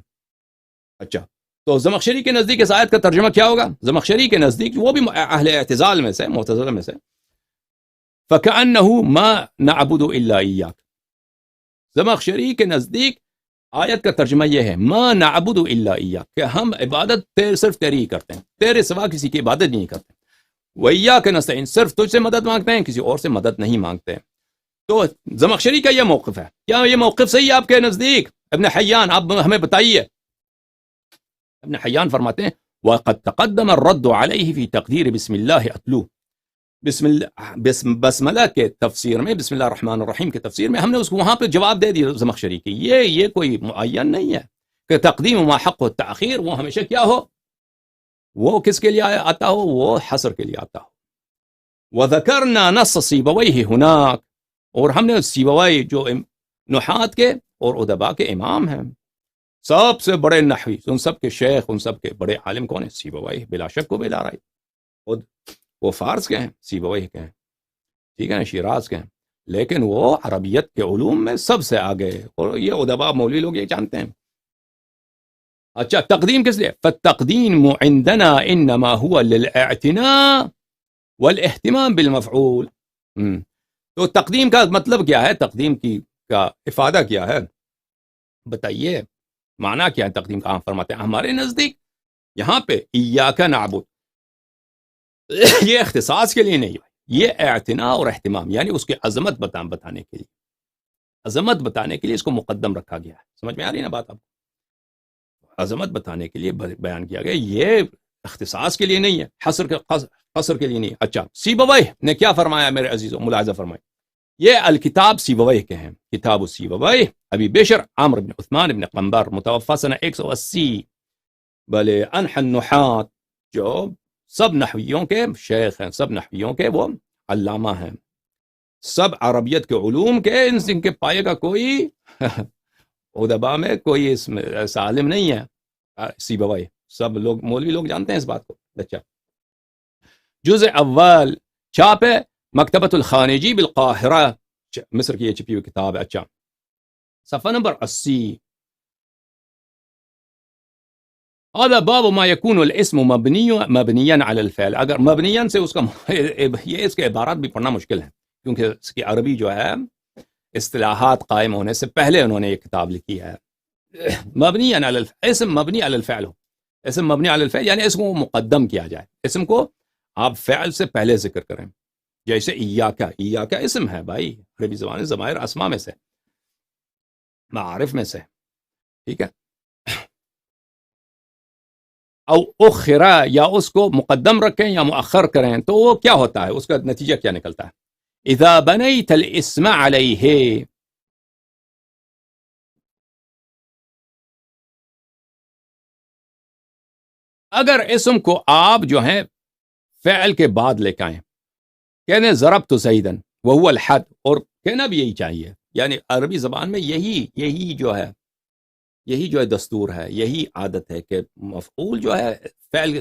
اچھا، تو زمخشری کے نزدیک اس آیت کا ترجمہ کیا ہوگا؟ زمخشری کے نزدیک، وہ بھی اہل اعتزال میں سے، معتزلہ میں سے، فَكَأَنَّهُ مَا نَعْبُدُ إِلَّا إِيَّاكَ، زمخشری کے نزدیک آیت کا ترجمہ یہ ہے مَا نَعْبُدُ إِلَّا إِيَّاكَ، کہ ہم عبادت صرف تیری ہی کرتے ہیں، تیرے سوا کسی کی عبادت نہیں کرتے۔ وَإِيَّاكَ نَسْتَعِينُ، صرف تجھ سے مدد مانگتے ہیں، کسی اور سے مدد نہیں مانگتے۔ تو زمخشری کا یہ موقف ہے، کیا یہ موقف صحیح ہے آپ کے نزدیک؟ ابن حیان، آپ ہمیں بتائیے۔ ابن حیان فرماتے ہیں وَقَدْ تَقَدَّمَ الرَّدُّ عَلَيْهِ فِي تَقْدِيرِ بسم اللہ اتلو، بسملہ کے تفسیر میں، بسم اللہ الرحمن الرحیم کے تفسیر میں ہم نے اس کو وہاں پہ جواب دے دیا زمخشری کی، یہ کوئی معین نہیں ہے کہ تقدیم ما حق و تاخیر وہ ہمیشہ کیا ہو، وہ کس کے لیے آتا ہو، وہ حصر کے لیے آتا ہو۔ وَذَكَرْنَا نَصَّ سِيبَوَيْهِ هُنَاك، اور ہم نے سیبوئی جو نحات کے اور ادبا کے امام ہیں، سب سے بڑے نحوی، ان سب کے شیخ، ان سب کے بڑے عالم کون ہیں؟ سیبوئی، بلا شک و بلا رائے، خود وہ فارس کے ہیں، سیبوئی کے ہیں، ٹھیک ہے نا، شیراز کے ہیں، لیکن وہ عربیت کے علوم میں سب سے آگے، اور یہ ادبا مولوی لوگ یہ جانتے ہیں۔ اچھا، تقدیم کس لیے؟ فالتقدیم عندنا انما هو للاعتناء والاہتمام بالمفعول۔ تو تقدیم کا مطلب کیا ہے؟ تقدیم کا افادہ کیا ہے؟ بتائیے، معنی کیا ہے تقدیم کا؟ فرماتے ہیں ہمارے نزدیک یہاں پہ ایاک نعبد، یہ اختصاص کے لیے نہیں ہے، یہ اعتناء اور اہتمام، یعنی اس کی عظمت بتانے کے لیے، عظمت بتانے کے لیے اس کو مقدم رکھا گیا ہے. سمجھ میں آ رہی ہے نا بات؟ آپ کو عظمت بتانے کے لیے بیان کیا گیا، یہ اختصاص کے لیے نہیں ہے، قصر کے لیے نہیں. اچھا، سیبویہ نے کیا فرمایا میرے عزیزوں؟ ملاحظہ فرمائیں، یہ الکتاب سیبویہ کے ہیں، کتاب سیبویہ ابی بشر عمرو بن عثمان بن قنبر، متوفى سنہ 180. بلے انح النحات، جو سب نحویوں کے شیخ ہیں، سب نحویوں کے وہ علامہ ہیں، سب عربیت کے علوم کے، ان کے پائے کا کوئی ادبا میں کوئی اس میں ایسا عالم نہیں ہے. سیبویہ سب لوگ، مولوی لوگ جانتے ہیں اس بات کو. اچھا، جزء اول چھاپ ہے مکتبۃ الخانجی بالقاہرہ، مصر کی یہ چھپی ہوئی کتاب ہے. اچھا، صفحہ نمبر 80. هذا باب ما يكون الاسم مبنيا على الفعل. اگر مبنيا سے اس کا یہ اس کے عبارات بھی پڑھنا مشکل ہے، کیونکہ اس کی عربی جو ہے اصطلاحات قائم ہونے سے پہلے انہوں نے یہ کتاب لکھی ہے. مبنيا على الفعل، اسم مبنی علی الفعل ہو، اسم مبنی علی الفعل یعنی اسم کو مقدم کیا جائے، اسم کو آپ فعل سے پہلے ذکر کریں. جیسے ایاکا اسم ہے بھائی، عربی زبان ضمائر اسماء میں سے، معارف میں سے، ٹھیک ہے. او اخرا، یا اس کو مقدم رکھیں یا مؤخر کریں تو وہ کیا ہوتا ہے، اس کا نتیجہ کیا نکلتا ہے؟ اذا بنیت الاسم علیہ، اگر اسم کو آپ جو ہیں فعل کے بعد لے کے آئیں، کہنے ضربت زیدن وہو الحد، اور کہنا بھی یہی چاہیے، یعنی عربی زبان میں یہی جو ہے دستور ہے، یہی عادت ہے کہ مفعول جو ہے فعل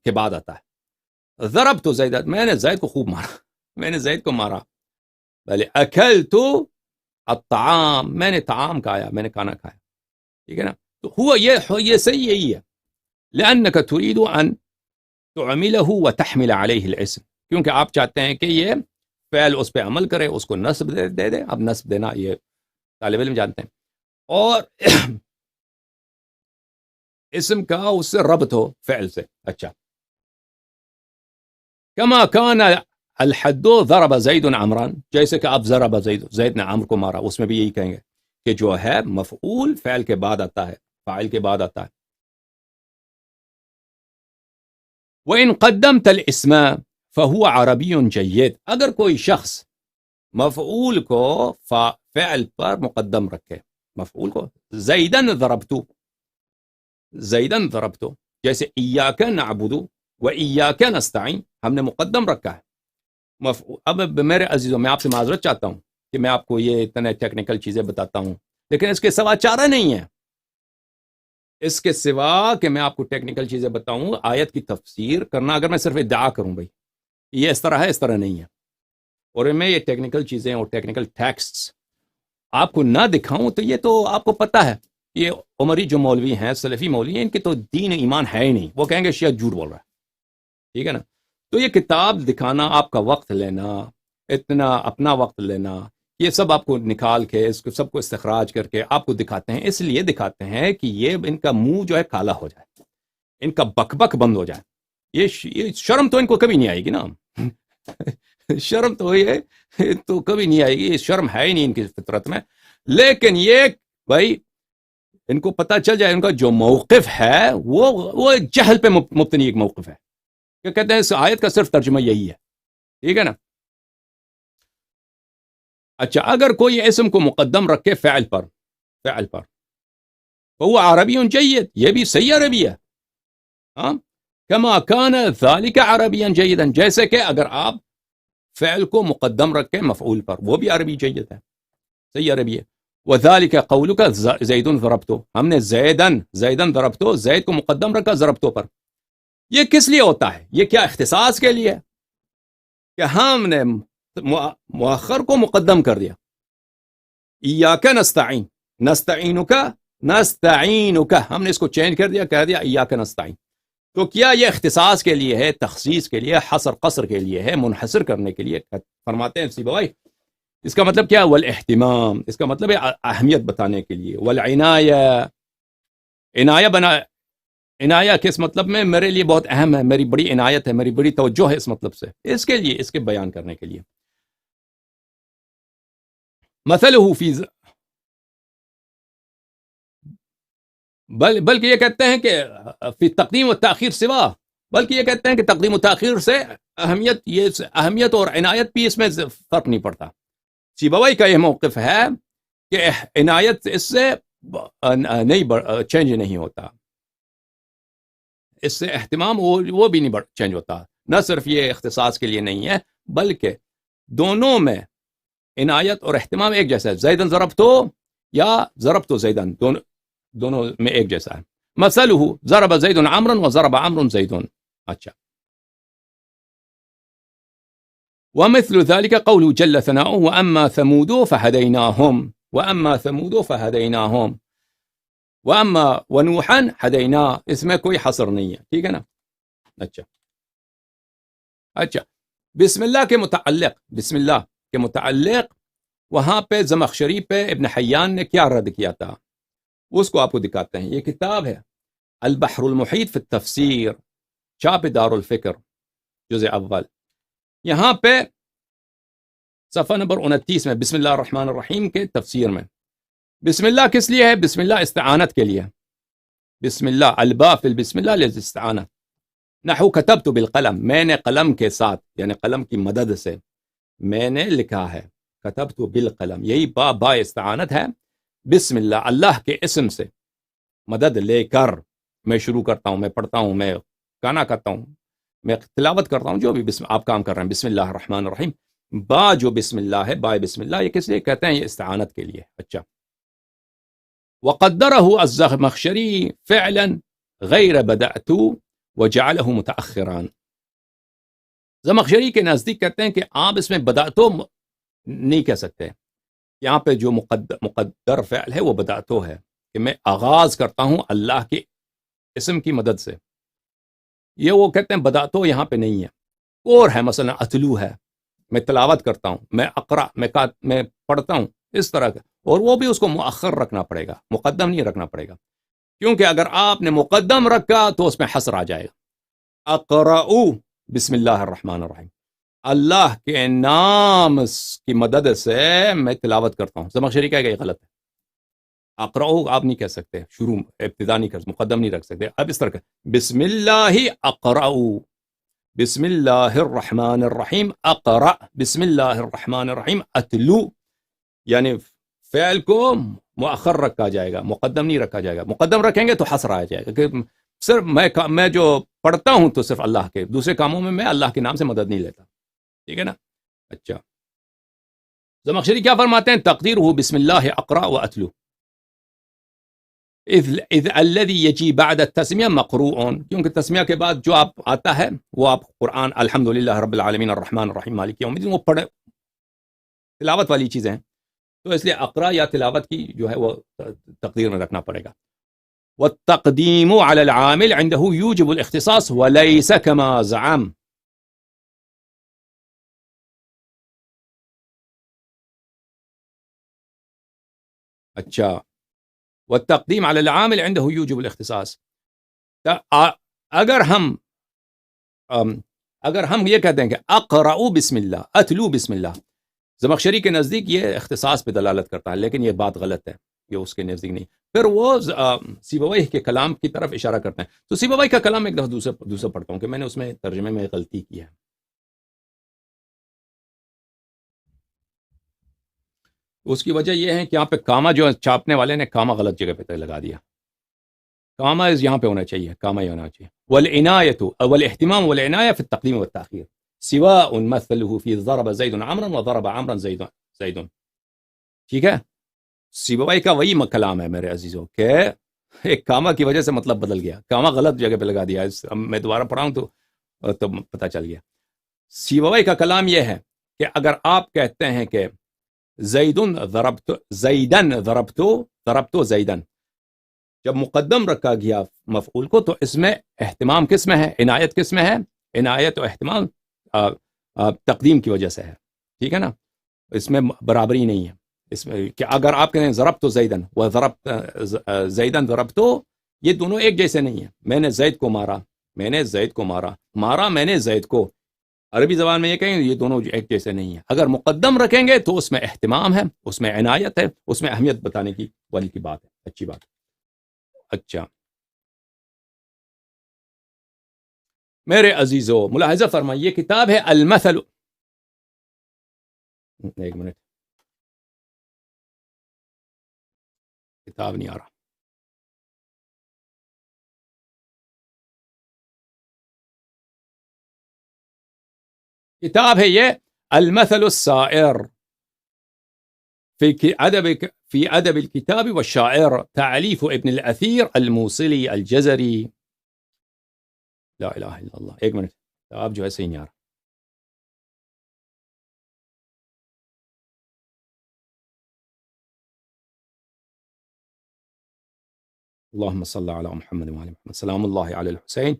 کے بعد آتا ہے. ضربت زیدن، میں نے زید کو خوب مارا، میں نے زید کو مارا. بلے اکلت الطعام، میں نے طعام کھایا، میں نے کھانا کھایا، ٹھیک ہے نا. تو یہ صحیح یہی ہے. لأنك تريد أن تعمله وتحمل عليه الاسم، کیونکہ آپ چاہتے ہیں کہ یہ فعل اس پہ عمل کرے، اس کو نصب دے دے. اب نصب دینا یہ طالب علم جانتے ہیں، اور اسم کا اس سے ربط ہو فعل سے. اچھا، كما كان الحد ضرب زید عمرا، جیسے کہ اب ضرب زید نے عمرو کو مارا، اس میں بھی یہی کہیں گے کہ جو ہے مفعول فعل کے بعد آتا ہے، فاعل کے بعد آتا ہے. وَإِن قَدَّمْتَ الْإِسْمَ فَهُوَ عَرَبِيٌّ جَيِّد، اگر کوئی شخص مفعول کو فعل پر مقدم رکھے، مفعول کو زیدن ضربتو، جیسے ایاک نعبد و ایاک نستعین، ہم نے مقدم رکھا ہے مفعول. اب میرے عزیزوں، میں آپ سے معذرت چاہتا ہوں کہ میں آپ کو یہ اتنے ٹیکنیکل چیزیں بتاتا ہوں، لیکن اس کے سوا چارہ نہیں ہے. اس کے سوا کہ میں آپ کو ٹیکنیکل چیزیں بتاؤں، آیت کی تفسیر کرنا اگر میں صرف ادعا کروں بھائی یہ اس طرح ہے، اس طرح نہیں ہے، اور میں یہ ٹیکنیکل چیزیں اور ٹیکنیکل ٹیکسٹس آپ کو نہ دکھاؤں تو یہ تو آپ کو پتہ ہے، یہ عمری جو مولوی ہیں، سلفی مولوی ہیں، ان کے تو دین ایمان ہے ہی نہیں، وہ کہیں گے شیعہ جھوٹ بول رہا ہے، ٹھیک ہے نا. تو یہ کتاب دکھانا، آپ کا وقت لینا، اتنا اپنا وقت لینا، یہ سب آپ کو نکال کے اس کو سب کو استخراج کر کے آپ کو دکھاتے ہیں، اس لیے دکھاتے ہیں کہ یہ ان کا منہ جو ہے کالا ہو جائے، ان کا بک بک بند ہو جائے. یہ شرم تو ان کو کبھی نہیں آئے گی نا، شرم تو یہ تو کبھی نہیں آئے گی، یہ شرم ہے ہی نہیں ان کی فطرت میں. لیکن یہ بھائی ان کو پتہ چل جائے ان کا جو موقف ہے وہ جہل پہ مبتنی ایک موقف ہے، کہ کہتے ہیں اس آیت کا صرف ترجمہ یہی ہے، ٹھیک ہے نا. اچھا، اگر کوئی اسم کو مقدم رکھے فعل پر وہ عربی جید، یہ بھی صحیح عربی ہے. ہاں، کما کان ذالک عربی جیدا، جیسے کہ اگر آپ فعل کو مقدم رکھیں مفعول پر، وہ بھی عربی جید ہے، صحیح عربی ہے. وذالک قولک زید ضربتو، ہم نے زیدن ضربتو، زید کو مقدم رکھا ضربتو پر. یہ کس لیے ہوتا ہے؟ یہ کیا اختصاص کے لیے کہ ہم نے مؤخر کو مقدم کر دیا. ایاک نستعین، نستعینک، ہم نے اس کو چینج کر دیا، کہہ دیا ایاک نستعین. تو کیا یہ اختصاص کے لیے ہے، تخصیص کے لیے، حصر قصر کے لیے ہے، منحصر کرنے کے لیے؟ فرماتے ہیں سیبویہ اس کا مطلب کیا؟ والاہتمام، اس کا مطلب ہے اہمیت بتانے کے لیے. والعنایہ، عنایہ کس مطلب میں؟ میرے لیے بہت اہم ہے، میری بڑی عنایت ہے، میری بڑی توجہ ہے اس مطلب سے، اس کے لیے، اس کے بیان کرنے کے لیے. مثلہ فی بلکہ یہ کہتے ہیں کہ فی تقدیم و تاخیر سوا، بلکہ یہ کہتے ہیں کہ تقدیم و تاخیر سے اہمیت اور عنایت بھی اس میں فرق نہیں پڑتا. سیبوی کا یہ موقف ہے کہ عنایت اس سے نہیں چینج نہیں ہوتا، اس سے اہتمام وہ بھی نہیں چینج ہوتا. نہ صرف یہ اختصاص کے لیے نہیں ہے، بلکہ دونوں میں عنایت اور اہتمام ایک جیسا ہے. زیدن ضربتو یا ضربتو زیدن، دونوں میں ایک جیسا ہے. مثلہ ضرب زید عمرا وضرب عمرو زید. اچھا. ومثل ذلك قوله جل ثناؤه وأما ثمود فهديناهم وأما ثمود فهديناهم وأما ونوحا هديناه. اس میں کوئی حصر نہیں ہے، ٹھیک ہے نا. اچھا بسم اللہ کے متعلق، بسم اللہ کے متعلق وہاں پہ زمخشری پہ ابن حیان نے کیا رد کیا تھا، اس کو آپ کو دکھاتے ہیں. یہ کتاب ہے البحر المحیط فی التفسیر، چاپ دار الفکر، جزء اول. یہاں پہ صفحہ نمبر 29 میں بسم اللہ الرحمن الرحیم کے تفسیر میں بسم اللہ کس لیے ہے؟ بسم اللہ استعانت کے لیے. بسم اللہ البا فی البسم اللہ للاستعانت. نحو کتبت بالقلم، میں نے قلم کے ساتھ یعنی قلم کی مدد سے میں نے لکھا ہے. کتبت بالقلم، یہی با استعانت ہے. بسم اللہ، اللہ کے اسم سے مدد لے کر میں شروع کرتا ہوں، میں پڑھتا ہوں، میں گانا کرتا ہوں، میں تلاوت کرتا ہوں، جو بھی آپ کام کر رہے ہیں. بسم اللہ الرحمن الرحیم، با جو بسم اللہ ہے، با بسم اللہ، یہ کس لیے کہتے ہیں؟ یہ استعانت کے لیے. اچھا. وقدرہ الزمخشری فعلا غیر بدأت وجعلہ متأخرا. زمخشری کے نزدیک کہتے ہیں کہ آپ اس میں بدأتو نہیں کہہ سکتے. یہاں پہ جو مقدر فعل ہے وہ بدأتو ہے، کہ میں آغاز کرتا ہوں اللہ کے اسم کی مدد سے. یہ وہ کہتے ہیں بدأتو یہاں پہ نہیں ہے. اور ہے مثلا اتلو ہے، میں تلاوت کرتا ہوں، میں اقرا، میں پڑھتا ہوں، اس طرح کا. اور وہ بھی اس کو مؤخر رکھنا پڑے گا، مقدم نہیں رکھنا پڑے گا، کیونکہ اگر آپ نے مقدم رکھا تو اس میں حصر آ جائے گا. اقرأو بسم اللہ الرحمن الرحیم، اللہ کے نام کی مدد سے میں تلاوت کرتا ہوں. زمخشری کہے گا یہ غلط ہے. اقرأو آپ نہیں کہہ سکتے، شروع ابتدا نہیں کر، مقدم نہیں رکھ سکتے. اب اس طرح کا بسم اللہ اقرأو، بسم اللہ الرحمن الرحیم اقرأ، بسم اللہ الرحمن الرحیم اتلو، یعنی فعل کو مؤخر رکھا جائے گا، مقدم نہیں رکھا جائے گا. مقدم رکھیں گے تو حصر آ جائے گا کہ صرف میں جو پڑھتا ہوں تو صرف اللہ کے، دوسرے کاموں میں اللہ کے نام سے مدد نہیں لیتا. ٹھیک ہے نا. اچھا. زمخشری کیا فرماتے ہیں؟ تقدیر ہو بسم اللہ اقرأ و اتلو، اذ الذي يجي بعد التسمیہ مقروء، کیونکہ تسمیہ کے بعد جو آپ آتا ہے وہ آپ قرآن الحمدللہ رب العالمین الرحمن الرحیم مالک یوم الدین وہ پڑھے، تلاوت والی چیزیں ہیں، تو اس لیے اقرا یا تلاوت کی جو ہے وہ تقدیر میں رکھنا پڑے گا. والتقدیم علی العامل عنده یوجب الاختصاص وليس كما زعم. اچھا. والتقدیم علی العامل عنده یوجب الاختصاص، اگر ہم یہ کہتے ہیں کہ اقرأ بسم اللہ اتلو بسم اللہ، زمخشری کے نزدیک یہ اختصاص پہ دلالت کرتا ہے، لیکن یہ بات غلط ہے، یہ اس کے نزدیک نہیں. پھر وہ سیبویہ کے کلام کی طرف اشارہ کرتے ہیں. تو سیبویہ کا کلام ایک دفعہ دوسرا پڑھتا ہوں کہ میں نے اس میں ترجمے میں غلطی کی ہے. اس کی وجہ یہ ہے کہ یہاں پہ کاما جو چھاپنے والے نے کاما غلط جگہ پہ لگا دیا. کاما یہاں پہ ہونا چاہیے، کاما یہ ہونا چاہیے. والعنایت والاہتمام والعنایہ فی التقدیم والتاخیر سواء مثلہ فی ضرب زید عمرا وضرب عمرا زید. ٹھیک ہے. سیبویہ کا وہی کلام ہے میرے عزیزوں کہ ایک کاما کی وجہ سے مطلب بدل گیا، کاما غلط جگہ پہ لگا دیا. میں دوبارہ پڑھاؤں تو پتہ چل گیا. سیبویہ کا کلام یہ ہے کہ اگر آپ کہتے ہیں کہ زیدن ضربتو زیدن، جب مقدم رکھا گیا مفعول کو تو اس میں اہتمام کس میں ہے؟ عنایت کس میں ہے؟ عنایت و اہتمام تقدیم کی وجہ سے ہے. ٹھیک ہے نا. اس میں برابری نہیں ہے. اس میں کہ اگر آپ کہیں ضربتو زیدن و زیدن ضربتو، یہ دونوں ایک جیسے نہیں ہیں. میں نے زید کو مارا، میں نے زید کو مارا میں نے زید کو. عربی زبان میں یہ کہیں یہ دونوں ایک جیسے نہیں ہیں. اگر مقدم رکھیں گے تو اس میں اہتمام ہے، اس میں عنایت ہے، اس میں اہمیت بتانے کی والی کی بات ہے. اچھی بات. اچھا میرے عزیزو، ملاحظہ فرمائیے، کتاب ہے المثل. ایک منٹ، کتاب نہیں آ رہا. کتاب ہے یہ المثل السائر في أدب الكتاب والشاعر، تعلیف ابن الأثیر الموصلی الجزری. لا الہ الا اللہ. ایک منٹ، کتاب جو ہے صحیح نہیں آ رہا. اللهم صل على محمد وعلى محمد. سلام الله على الحسين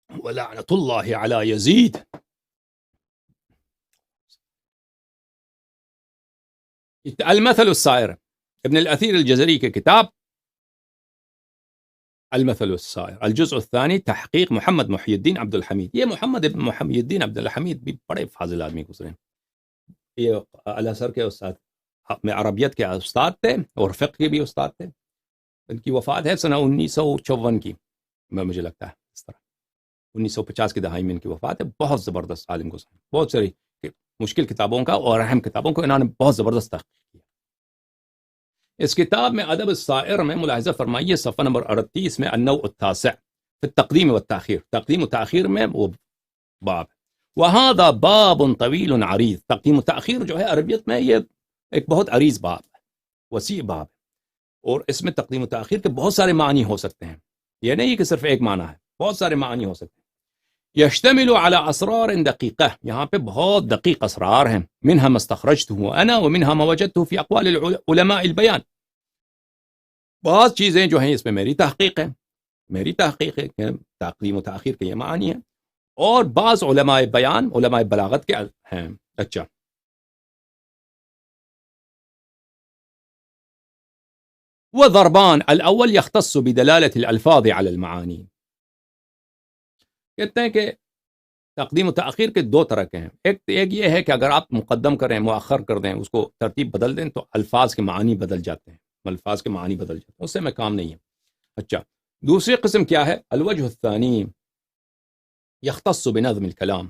ولعنة الله على يزيد. المثل السائر، ابن الأثیر الجزری کے کتاب المثل السائر، الجزء الثانی، تحقیق محمد محی الدین عبد الحمید. یہ محمد ابن محی الدین عبد الحمید بھی بڑے فاضل آدمی گزرے. یہ الازہر کے استاد میں عربیت کے استاد تھے اور فقہ کے بھی استاد تھے. ان کی وفات ہے سنہ 1954 کی، مجھے لگتا ہے اس طرح 1950 کی دہائی میں ان کی وفات ہے. بہت زبردست عالم گزرے، بہت ساری مشکل کتابوں کا اور اہم کتابوں کو انہوں نے بہت زبردست تحقیق کیا. اس کتاب میں ادب السائر میں ملاحظہ فرمائیے صفحہ نمبر 38 میں النوع التاسع فی التقدیم والتاخیر، تقدیم و تاخیر میں وہ باب. وہذا باب طویل عریض. تقدیم و تاخیر جو ہے عربیت میں یہ ایک بہت عریض باب ہے، وسیع باب ہے، اور اس میں تقدیم و تاخیر کے بہت سارے معنی ہو سکتے ہیں. یہ نہیں کہ صرف ایک معنی ہے، بہت سارے معنی ہو سکتے ہیں. یشتمل علی اسرار دقیقہ، یہاں پہ بہت دقیق اسرار ہیں. منها ما استخرجته انا ومنها ما وجدته في اقوال العلماء البیان. بعض چیزیں جو ہیں اس میں میری تحقیق ہے کہ تقدیم و تاخیر کے یہ معنی ہیں، اور بعض علماء بیان، علماء بلاغت کے ہیں. اچھا، وضربان الاول يختص بدلالة الالفاظ على المعانی. کہتے ہیں کہ تقدیم و تاخیر کے دو طرح کے ہیں. ایک یہ ہے کہ اگر آپ مقدم کریں، مؤخر کر دیں، اس کو ترتیب بدل دیں تو الفاظ کے معنی بدل جاتے ہیں، اس سے میں کام نہیں ہے. اچھا، دوسری قسم کیا ہے؟ الوجہ الثانی یختص بنظم الکلام.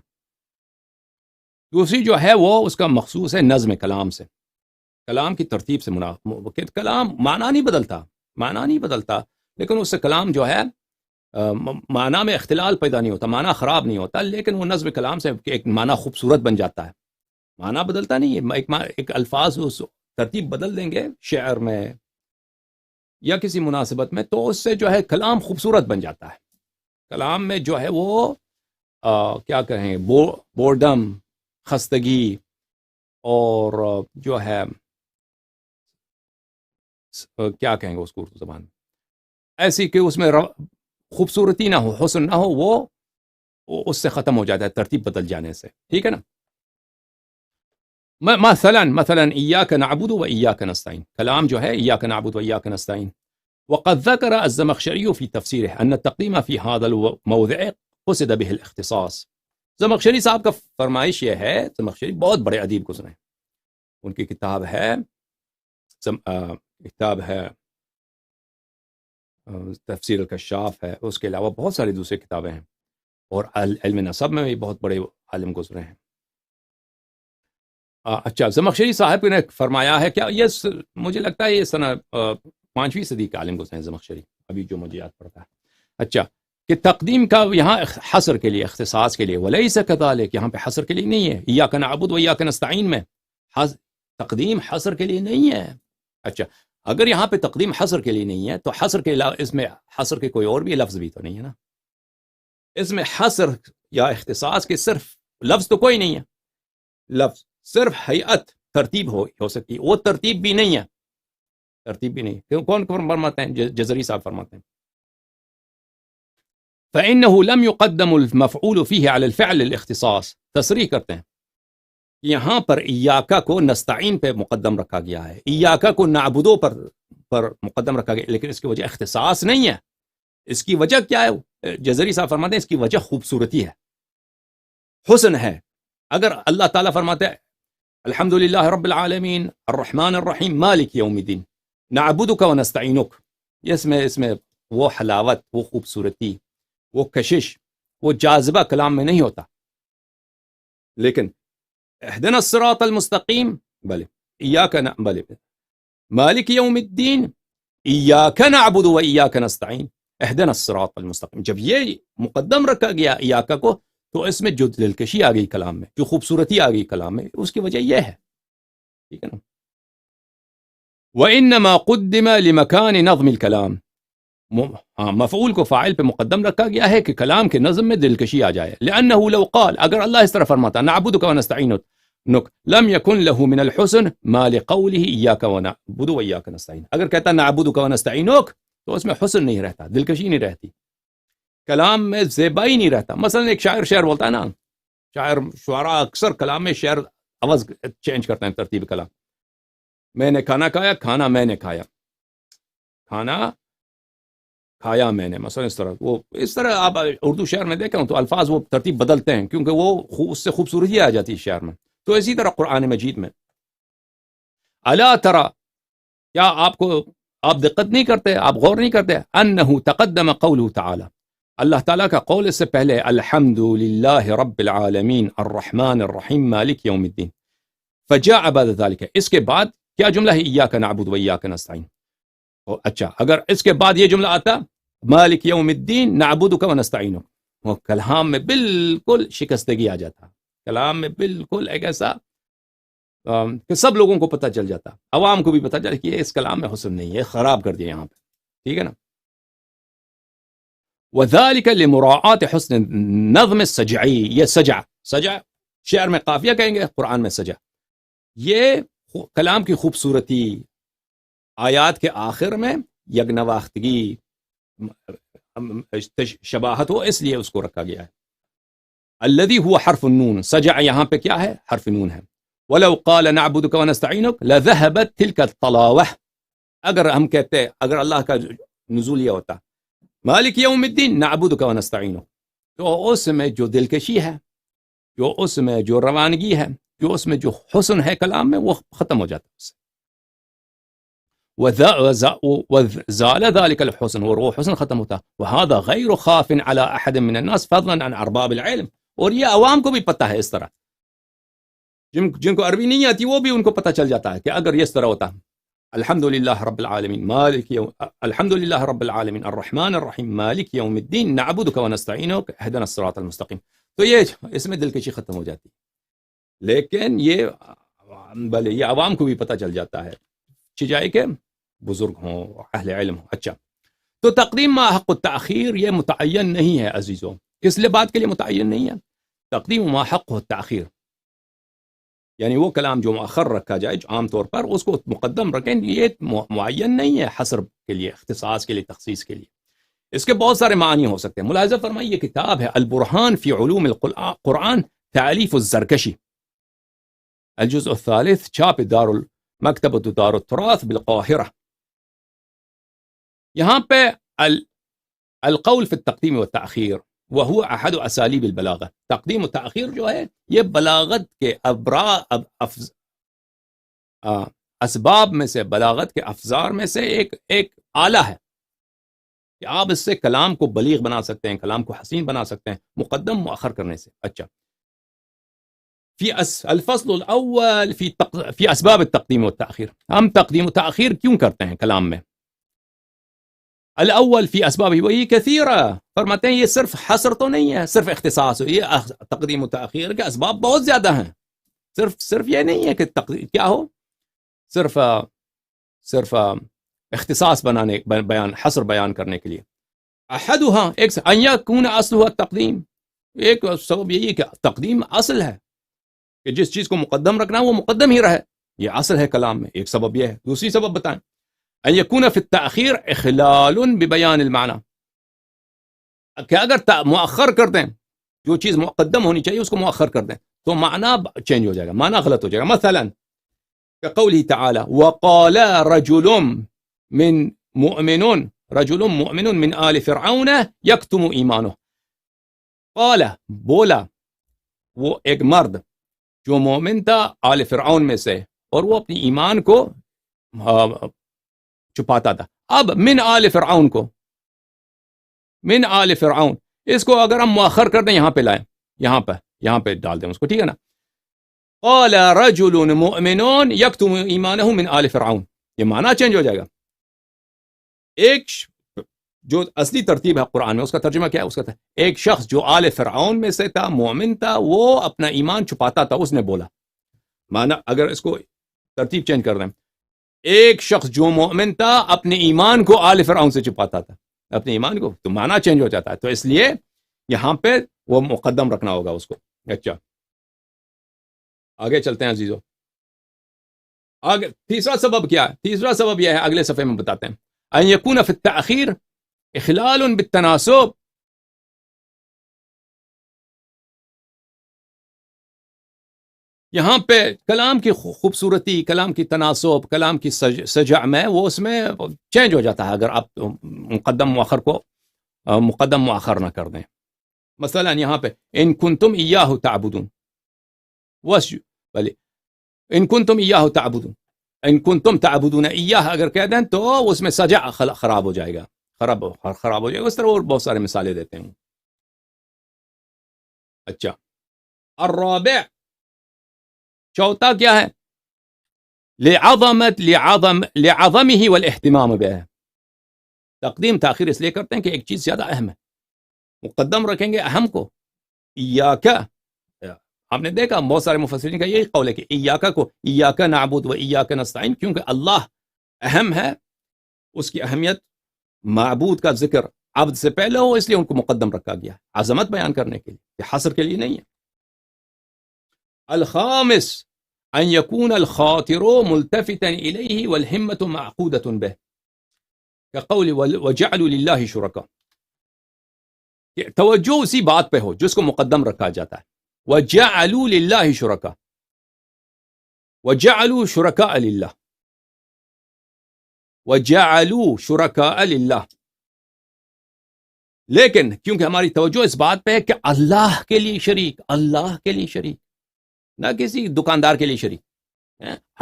دوسری جو ہے وہ اس کا مخصوص ہے نظم کلام سے، کلام کی ترتیب سے. کلام معنی نہیں بدلتا، لیکن اس سے کلام جو ہے معنی میں اختلال پیدا نہیں ہوتا، معنی خراب نہیں ہوتا، لیکن وہ نظم کلام سے ایک معنی خوبصورت بن جاتا ہے. معنی بدلتا نہیں ہے، ایک الفاظ اس ترتیب بدل دیں گے شعر میں یا کسی مناسبت میں تو اس سے جو ہے کلام خوبصورت بن جاتا ہے. کلام میں جو ہے وہ کیا کہیں، بورڈم، خستگی، اور جو ہے کیا کہیں گے اس کو اردو زبان میں، ایسی کہ اس میں خوبصورتی نہ ہو، حسن نہ ہو، وہ اس سے ختم ہو جاتا ہے ترتیب بدل جانے سے. ٹھیک ہے نا؟ مثلا ایاک نعبد و ایاک نستعین، کلام جو ہے ایاک نعبد و ایاک نستعین. وقد ذکر الزمخشری فی تفسیرہ ان التقدیم فی هذا الموضع قصد به الاختصاص. زمخشری صاحب کا فرمائش یہ ہے، زمخشری بہت بڑے ادیب گزرے ہیں، ان کی کتاب ہے تفسیر الکشاف ہے، اس کے علاوہ بہت ساری دوسری کتابیں ہیں، اور علم نسب میں بھی بہت بڑے عالم گزرے ہیں. اچھا، زمخشری صاحب نے فرمایا ہے، کیا یہ مجھے لگتا ہے یہ سنہ 5ویں صدی کا عالم گزرے ہیں زمخشری، ابھی جو مجھے یاد پڑتا ہے. اچھا، کہ تقدیم کا یہاں حصر کے لیے، اختصاص کے لیے، ولیس کذالک، یہاں پہ حصر کے لیے نہیں ہے. ایاک نعبد و ایاک نستعین میں تقدیم حصر کے لیے نہیں ہے. اچھا، اگر یہاں پہ تقدیم حصر کے لیے نہیں ہے تو حصر کے علاوہ اس میں حصر کے کوئی اور بھی لفظ بھی تو نہیں ہے نا. اس میں حصر یا اختصاص کے صرف لفظ تو کوئی نہیں ہے، لفظ صرف ہیئت ترتیب ہو سکتی ہے، وہ ترتیب بھی نہیں ہے. کون فرماتے ہیں؟ جزری صاحب فرماتے ہیں فإنه لم يقدم المفعول فيه على الفعل الاختصاص. تصریح کرتے ہیں یہاں پر ایاکا کو نستعین پہ مقدم رکھا گیا ہے، ایاکا کو نعبدو پر پر مقدم رکھا گیا، لیکن اس کی وجہ اختصاص نہیں ہے. اس کی وجہ کیا ہے؟ جزری صاحب فرماتے ہیں اس کی وجہ خوبصورتی ہے، حسن ہے. اگر اللہ تعالیٰ فرماتے ہیں الحمدللہ رب العالمین الرحمن الرحیم مالک یوم الدین نعبدک و نستعینک، اس میں وہ حلاوت، وہ خوبصورتی، وہ کشش، وہ جاذبہ کلام میں نہیں ہوتا. لیکن اہدنا الصراط المستقیم بلے ایاک بلے مالک یوم الدین ایاک نعبد و ایاک نستعین اہدنا الصراط المستقیم، جب یہ مقدم رکھا گیا ایاک کو تو اس میں جو دلکشی آ گئی کلام میں، جو خوبصورتی آ گئی کلام میں، اس کی وجہ یہ ہے. ٹھیک ہے نا. وَإِنَّمَا قُدِّمَ لِمَكَانِ نَظْمِ الْكَلَامِ، مفعول کو فاعل پہ مقدم رکھا گیا ہے کہ کلام کے نظم میں دلکشی آ جائے. لِأَنَّهُ لَوْ قَالَ، اگر اللہ اس طرح فرماتا نَعْبُدُكَ وَنَسْتَعِينُكَ لَمْ يَكُنْ لَهُ مِنَ الْحُسْنِ مَا لِقَوْلِهِ إِيَّاكَ وَنَعْبُدُ وَإِيَّاكَ نَسْتَعِينُ، اگر کہتا نَعْبُدُكَ وَنَسْتَعِينُكَ تو اس میں حسن نہیں رہتا، دلکشی نہیں رہتی، کلام میں زیبائی نہیں رہتا. مثلا ایک شاعر بولتا ہے نا، شعراء اکثر کلام میں شعر آواز چینج کرتے ہیں، ترتیب کلام. میں نے کھانا کھایا، کھانا میں نے کھایا، کھانا کھایا میں نے، مثلا اس طرح آپ اردو شعر میں دیکھیں تو الفاظ وہ ترتیب بدلتے ہیں کیونکہ وہ اس سے خوبصورتی آ جاتی ہے شعر میں. تو اسی طرح قرآن مجید میں الا ترى، کیا آپ دقت نہیں کرتے، آپ غور نہیں کرتے، انه تقدم قوله تعالی، اللہ تعالیٰ کا قول اس سے پہلے الحمد للہ رب العالمین الرحمن الرحیم مالک یوم الدین، فجاء بعد ذلك، اس کے بعد کیا جملہ ہے ایاک نعبد و ایاک نستعین. اچھا اگر اس کے بعد یہ جملہ آتا مالک یوم الدین نعبدک و نستعینک، وہ کلام میں بالکل شکستگی آ جاتا، کلام میں بالکل ایک ایسا کہ سب لوگوں کو پتہ چل جاتا، عوام کو بھی پتہ چل کہ اس کلام میں حسن نہیں ہے، خراب کر دیا یہاں پہ. ٹھیک ہے نا. وذلك لمراعاة حسن النظم السجعی، یہ سجع شعر میں قافیہ کہیں گے، قرآن میں سجع، یہ کلام کی خوبصورتی، آیات کے آخر میں یگنواختگی، شباہت ہو، اس لیے اس کو رکھا گیا ہے. الذي هو حرف النون، سجع یہاں پہ کیا ہے؟ حرف نون ہے. ولو قال نعبدك ونستعينك لذهبت تلك الطلاوة، اگر ہم کہتے، اگر اللہ کا نزول یہ ہوتا مالک یوم الدین نعبدک و نستعینک، تو اس میں جو دلکشی ہے، جو اس میں جو روانگی ہے، جو اس میں جو حسن ہے کلام میں، وہ ختم ہو جاتا ہے اس سے. وزال ذلك الحسن، اور وہ حسن ختم ہوتا. وهذا غیر خاف على احد من الناس فضلا عن ارباب العلم، اور یہ عوام کو بھی پتہ ہے، اس طرح جن کو عربی نہیں آتی وہ بھی ان کو پتہ چل جاتا ہے کہ اگر یہ اس طرح ہوتا الحمدللہ رب العالمین مالک یوم، الحمدللہ رب العالمین الرحمن الرحیم مالک یوم الدین نعبدک و نستعینک اہدنا الصراط المستقیم، تو یہ اس میں دلکشی ختم ہو جاتی. لیکن یہ بھلے یہ عوام کو بھی پتہ چل جاتا ہے، چجائے کہ بزرگ ہوں، اہل علم ہوں. اچھا، تو تقدیم ما حق التأخیر یہ متعین نہیں ہے عزیزوں. کس لیے بات کے لیے متعین نہیں ہے؟ تقدیم ما حق التأخیر، یعنی وہ کلام جو مؤخر رکھا جائے، جو عام طور پر اس کو مقدم رکھیں، یہ معین نہیں ہے حصر کے لیے، اختصاص کے لیے، تخصیص کے لیے. اس کے بہت سارے معنی ہو سکتے ہیں. ملاحظہ فرمائیے، یہ کتاب ہے البرہان فی علوم القرآن تالیف الزرکشی، الجزء الثالث، چھاپ مکتبۃ دار التراث بالقاہرہ. یہاں پہ القول فی التقدیم والتأخیر وہو احد اسالیب البلاغہ، تقدیم و تأخیر جو ہے یہ بلاغت کے اسباب میں سے، بلاغت کے افزار میں سے ایک آلہ ہے کہ آپ اس سے کلام کو بلیغ بنا سکتے ہیں، کلام کو حسین بنا سکتے ہیں، مقدم مؤخر کرنے سے. اچھا، الفصل الاول فی اسباب التقدیم والتأخیر، ہم تقدیم و تأخیر کیوں کرتے ہیں کلام میں؟ الاول فی اسباب وہی کثیرہ، فرماتے ہیں یہ صرف حصر تو نہیں ہے، صرف اختصاص، یہ تقدیم و تأخیر کے اسباب بہت زیادہ ہیں. صرف یہ نہیں ہے کہ کیا ہو، صرف اختصاص بیان، حصر بیان کرنے کے لیے. احدها ایک ان یکون اصلها التقدیم، ایک سبب یہی ہے کہ تقدیم اصل ہے، کہ جس چیز کو مقدم رکھنا وہ مقدم ہی رہے، یہ اصل ہے کلام میں. ایک سبب یہ ہے. دوسری سبب بتائیں، ان یکون فی التأخیر اخلال ببیان المعنی، کہ اگر مؤخر کر دیں، جو چیز مقدم ہونی چاہیے اس کو مؤخر کر دیں تو معنی چینج ہو جائے گا، معنی غلط ہو جائے گا. مثلا کہ قوله تعالی وقال رجل من مؤمن رجل مؤمن من آل فرعون یکتم ایمانه، قال بولا وہ ایک مرد جو مومن تھا آل فرعون میں سے اور وہ اپنی ایمان کو چھپاتا تھا. اب من آل فرعون کو، من آل فرعون، اس کو اگر ہم مؤخر کر دیں یہاں پہ لائیں، یہاں پہ ڈال دیں اس کو، ٹھیک ہے نا. قال رجل مؤمن یکتم ایمانہ من آل فرعون، یہ معنی چینج ہو جائے گا. ایک جو اصلی ترتیب ہے قرآن میں اس کا ترجمہ کیا ہے؟ اس کا ایک شخص جو آل فرعون میں سے تھا، مومن تھا، وہ اپنا ایمان چھپاتا تھا، اس نے بولا. معنی اگر اس کو ترتیب چینج کر دیں، ایک شخص جو مومن تھا اپنے ایمان کو آل فرعون سے چھپاتا تھا، اپنے ایمان کو، تو معنی چینج ہو جاتا ہے. تو اس لیے یہاں پہ وہ مقدم رکھنا ہوگا اس کو. اچھا آگے چلتے ہیں عزیزو. آگے تیسرا سبب کیا ہے؟ تیسرا سبب یہ ہے، اگلے صفحے میں بتاتے ہیں. ان یکون فی التأخیر اخلال بالتناسب، یہاں پہ کلام کی خوبصورتی، کلام کی تناسب، کلام کی سجع میں وہ اس میں چینج ہو جاتا ہے اگر آپ مقدم مؤخر کو مقدم مؤخر نہ کر دیں. مثلا یہاں پہ ان کنتم ایاہ تعبدون، بلے ان کنتم ایاہ تعبدون، ان کنتم تعبدون ایاہ اگر کہہ دیں تو اس میں سجع خراب ہو جائے گا، خراب ہو جائے گا. اس طرح اور بہت سارے مثالیں دیتے ہیں. اچھا الرابع، چوتھا کیا ہے؟ لعظمہ والاہتمام بہ، تقدیم تاخیر اس لیے کرتے ہیں کہ ایک چیز زیادہ اہم ہے، مقدم رکھیں گے اہم کو. ایاک، آپ نے دیکھا بہت سارے مفسرین کا یہی قول ہے کہ ایاک کو ایاک نعبد و ایاک نستعین، کیونکہ اللہ اہم ہے، اس کی اہمیت معبود کا ذکر عبد سے پہلے ہو، اس لیے ان کو مقدم رکھا گیا، عظمت بیان کرنے کے لیے، حصر کے لیے نہیں ہے. الخامس ان يكون الخاطر ملتفتا الیہ والہمة معقودة به، كقول وجعلوا للہ شرکاء، کہ توجہ اسی بات پہ ہو جس کو مقدم رکھا جاتا ہے. وجعلوا للہ شرکاء، وجعلوا شرکاء للہ، وجعلوا شرکاء للہ، لیکن کیونکہ ہماری توجہ اس بات پہ ہے کہ اللہ کے لیے شریک، اللہ کے لیے شریک، نہ کسی دکاندار کے لیے شریک،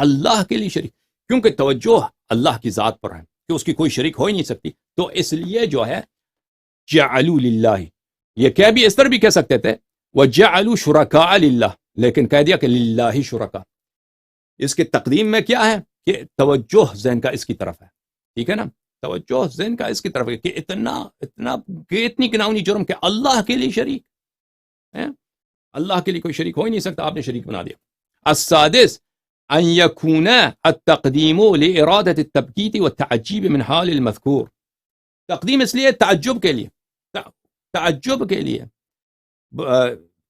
اللہ کے لیے شریک، کیونکہ توجہ اللہ کی ذات پر ہے کہ اس کی کوئی شریک ہو ہی نہیں سکتی. تو اس لیے جو ہے جعلوا للہ، یہ کہہ بھی اس طرح بھی کہہ سکتے تھے وجعلوا شرکاء للہ، لیکن کہہ دیا کہ للہ شرکاء. اس کے تقدیم میں کیا ہے کہ توجہ ذہن کا اس کی طرف ہے، ٹھیک ہے نا، توجہ ذہن کا اس کی طرف ہے کہ اتنی گناہی جرم کہ اللہ کے لیے شریک ہے، اللہ کے لیے کوئی شریک ہو ہی نہیں سکتا، آپ نے شریک بنا دیا. السادس ان يكون التقدیم لإرادة التبکیت والتعجیب من حال المذکور، تقدیم اس لیے تعجب کے لیے، تعجب کے لیے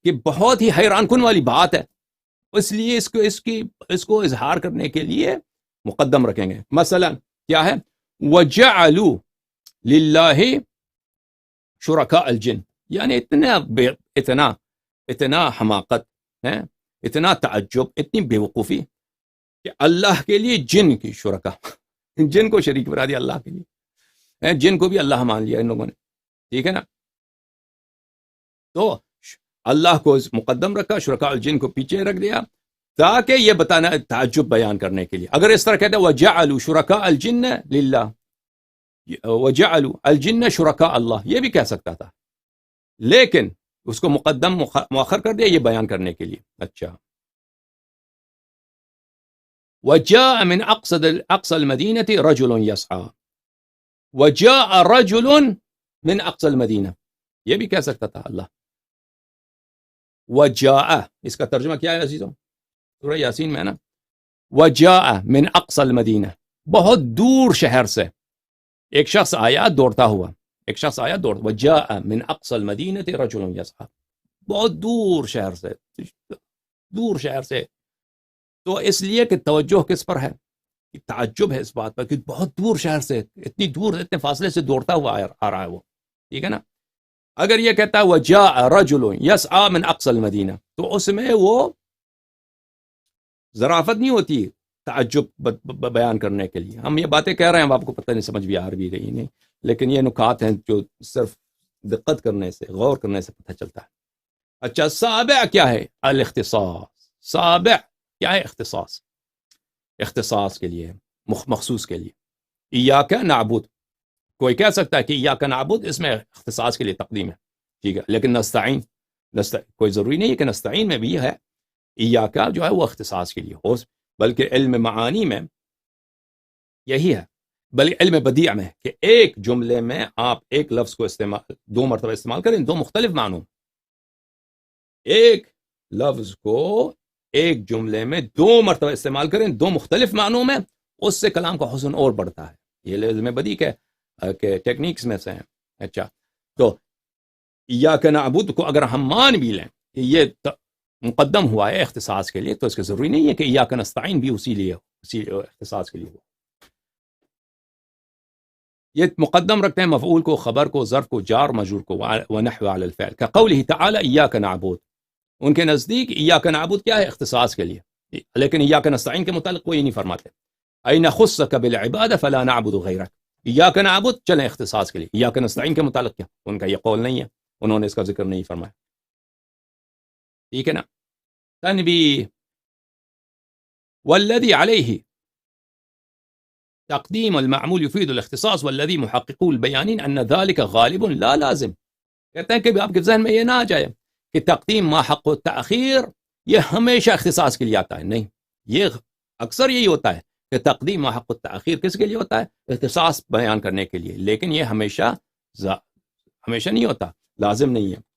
کہ بہت ہی حیران کن والی بات ہے، اس لیے اس کو اظہار کرنے کے لیے مقدم رکھیں گے. مثلا کیا ہے؟ وجعلوا للہ شرکاء الجن، یعنی اتنا حماقت ہے، اتنا تعجب، اتنی بے وقوفی کہ اللہ کے لیے جن کی شرکا، جن کو شریک بنا دیا اللہ کے لیے، جن کو بھی اللہ مان لیا ان لوگوں نے، ٹھیک ہے نا. تو اللہ کو مقدم رکھا، شرکاء الجن کو پیچھے رکھ دیا، تاکہ یہ بتانا، تعجب بیان کرنے کے لیے. اگر اس طرح کہتے ہیں وجعلوا شرکاء الجن للہ، وجعلوا الجن شرکاء اللہ، یہ بھی کہہ سکتا تھا، لیکن اس کو مقدم مؤخر کر دیا یہ بیان کرنے کے لیے. اچھا وجاء من اقصى المدینہ رجل یسعى، وجاء رجل من اقصى المدینہ، یہ بھی کہہ سکتا تھا اللہ. وجاء، اس کا ترجمہ کیا ہے عزیزوں؟ سورہ یاسین میں ہے نا، وجاء من اقصى المدینہ، بہت دور شہر سے ایک شخص آیا دوڑتا ہوا، ایک شخص آیا دوڑتا، وجاء من اقصى المدینہ رجل یسعى، بہت دور شہر سے، دور شہر سے. تو اس لیے کہ توجہ کس پر ہے؟ تعجب ہے اس بات پر کہ بہت دور شہر سے، اتنی دور، اتنے فاصلے سے دوڑتا ہوا آ رہا ہے وہ، ٹھیک ہے نا. اگر یہ کہتا ہے وجاء رجل یسعى من اقصى المدینہ، تو اس میں وہ ظرافت نہیں ہوتی، تعجب بیان کرنے کے لیے. ہم یہ باتیں کہہ رہے ہیں، آپ کو پتہ نہیں سمجھ بھی آ بھی رہی نہیں، لیکن یہ نکات ہیں جو صرف دقت کرنے سے، غور کرنے سے پتہ چلتا ہے. اچھا، سابع کیا ہے؟ الاختصاص. سابع کیا ہے؟ اختصاص. اختصاص کے لیے، مخصوص کے لیے. ایاک نعبد، کوئی کہہ سکتا ہے کہ ایاک نعبد اس میں اختصاص کے لیے تقدیم ہے، ٹھیک ہے، لیکن نستعین کوئی ضروری نہیں ہے کہ نستعین میں بھی ہے. ایاک جو ہے وہ اختصاص کے لیے ہو، بلکہ علم معانی میں یہی ہے، بلکہ علم بدیع میں کہ ایک جملے میں آپ ایک لفظ کو دو مرتبہ استعمال کریں، دو مختلف معنوں. ایک لفظ کو ایک جملے میں دو مرتبہ استعمال کریں دو مختلف معنوں میں، اس سے کلام کا حسن اور بڑھتا ہے. یہ علم بدیع کے ٹیکنیکس میں سے ہیں. اچھا، تو ایاک نعبد کو اگر ہم مان بھی لیں کہ یہ مقدم ہوا ہے اختصاص کے لیے، تو اس کے ضروری نہیں ہے کہ ایاک نستعین بھی اسی اختصاص کے لیے ہوا. یہ مقدم رکھتے ہیں مفعول کو، خبر کو، ظرف کو، جار مجرور کو، ونحو علی الفعل. كقوله تعالی ایاک نعبد، ان کے نزدیک ایاک نعبد کیا ہے؟ اختصاص کے لیے، لیکن ایاک نستعین کے متعلق کوئی نہیں فرماتے. ای نخصک بالعبادہ فلا نعبد غیرک. ایاک نعبد چلیں اختصاص کے لیے، ایاک نستعین کے متعلق کیا؟ ان کا یہ قول نہیں ہے، انہوں نے اس کا ذکر نہیں فرمایا. ٹھیک ہے نا. تنبیہ. والذی علیہ تقدیم المعمول يفيد الاختصاص والذی محققو البیانین ان ذلك غالب لا لازم. کہتے ہیں کہ آپ کے ذہن میں یہ نہ آ جائے کہ تقدیم ما حق التأخیر یہ ہمیشہ اختصاص کے لیے آتا ہے. نہیں، یہ اکثر یہی ہوتا ہے کہ تقدیم ما حق التأخیر کس کے لیے ہوتا ہے؟ اختصاص بیان کرنے کے لیے، لیکن یہ ہمیشہ نہیں ہوتا، لازم نہیں ہے.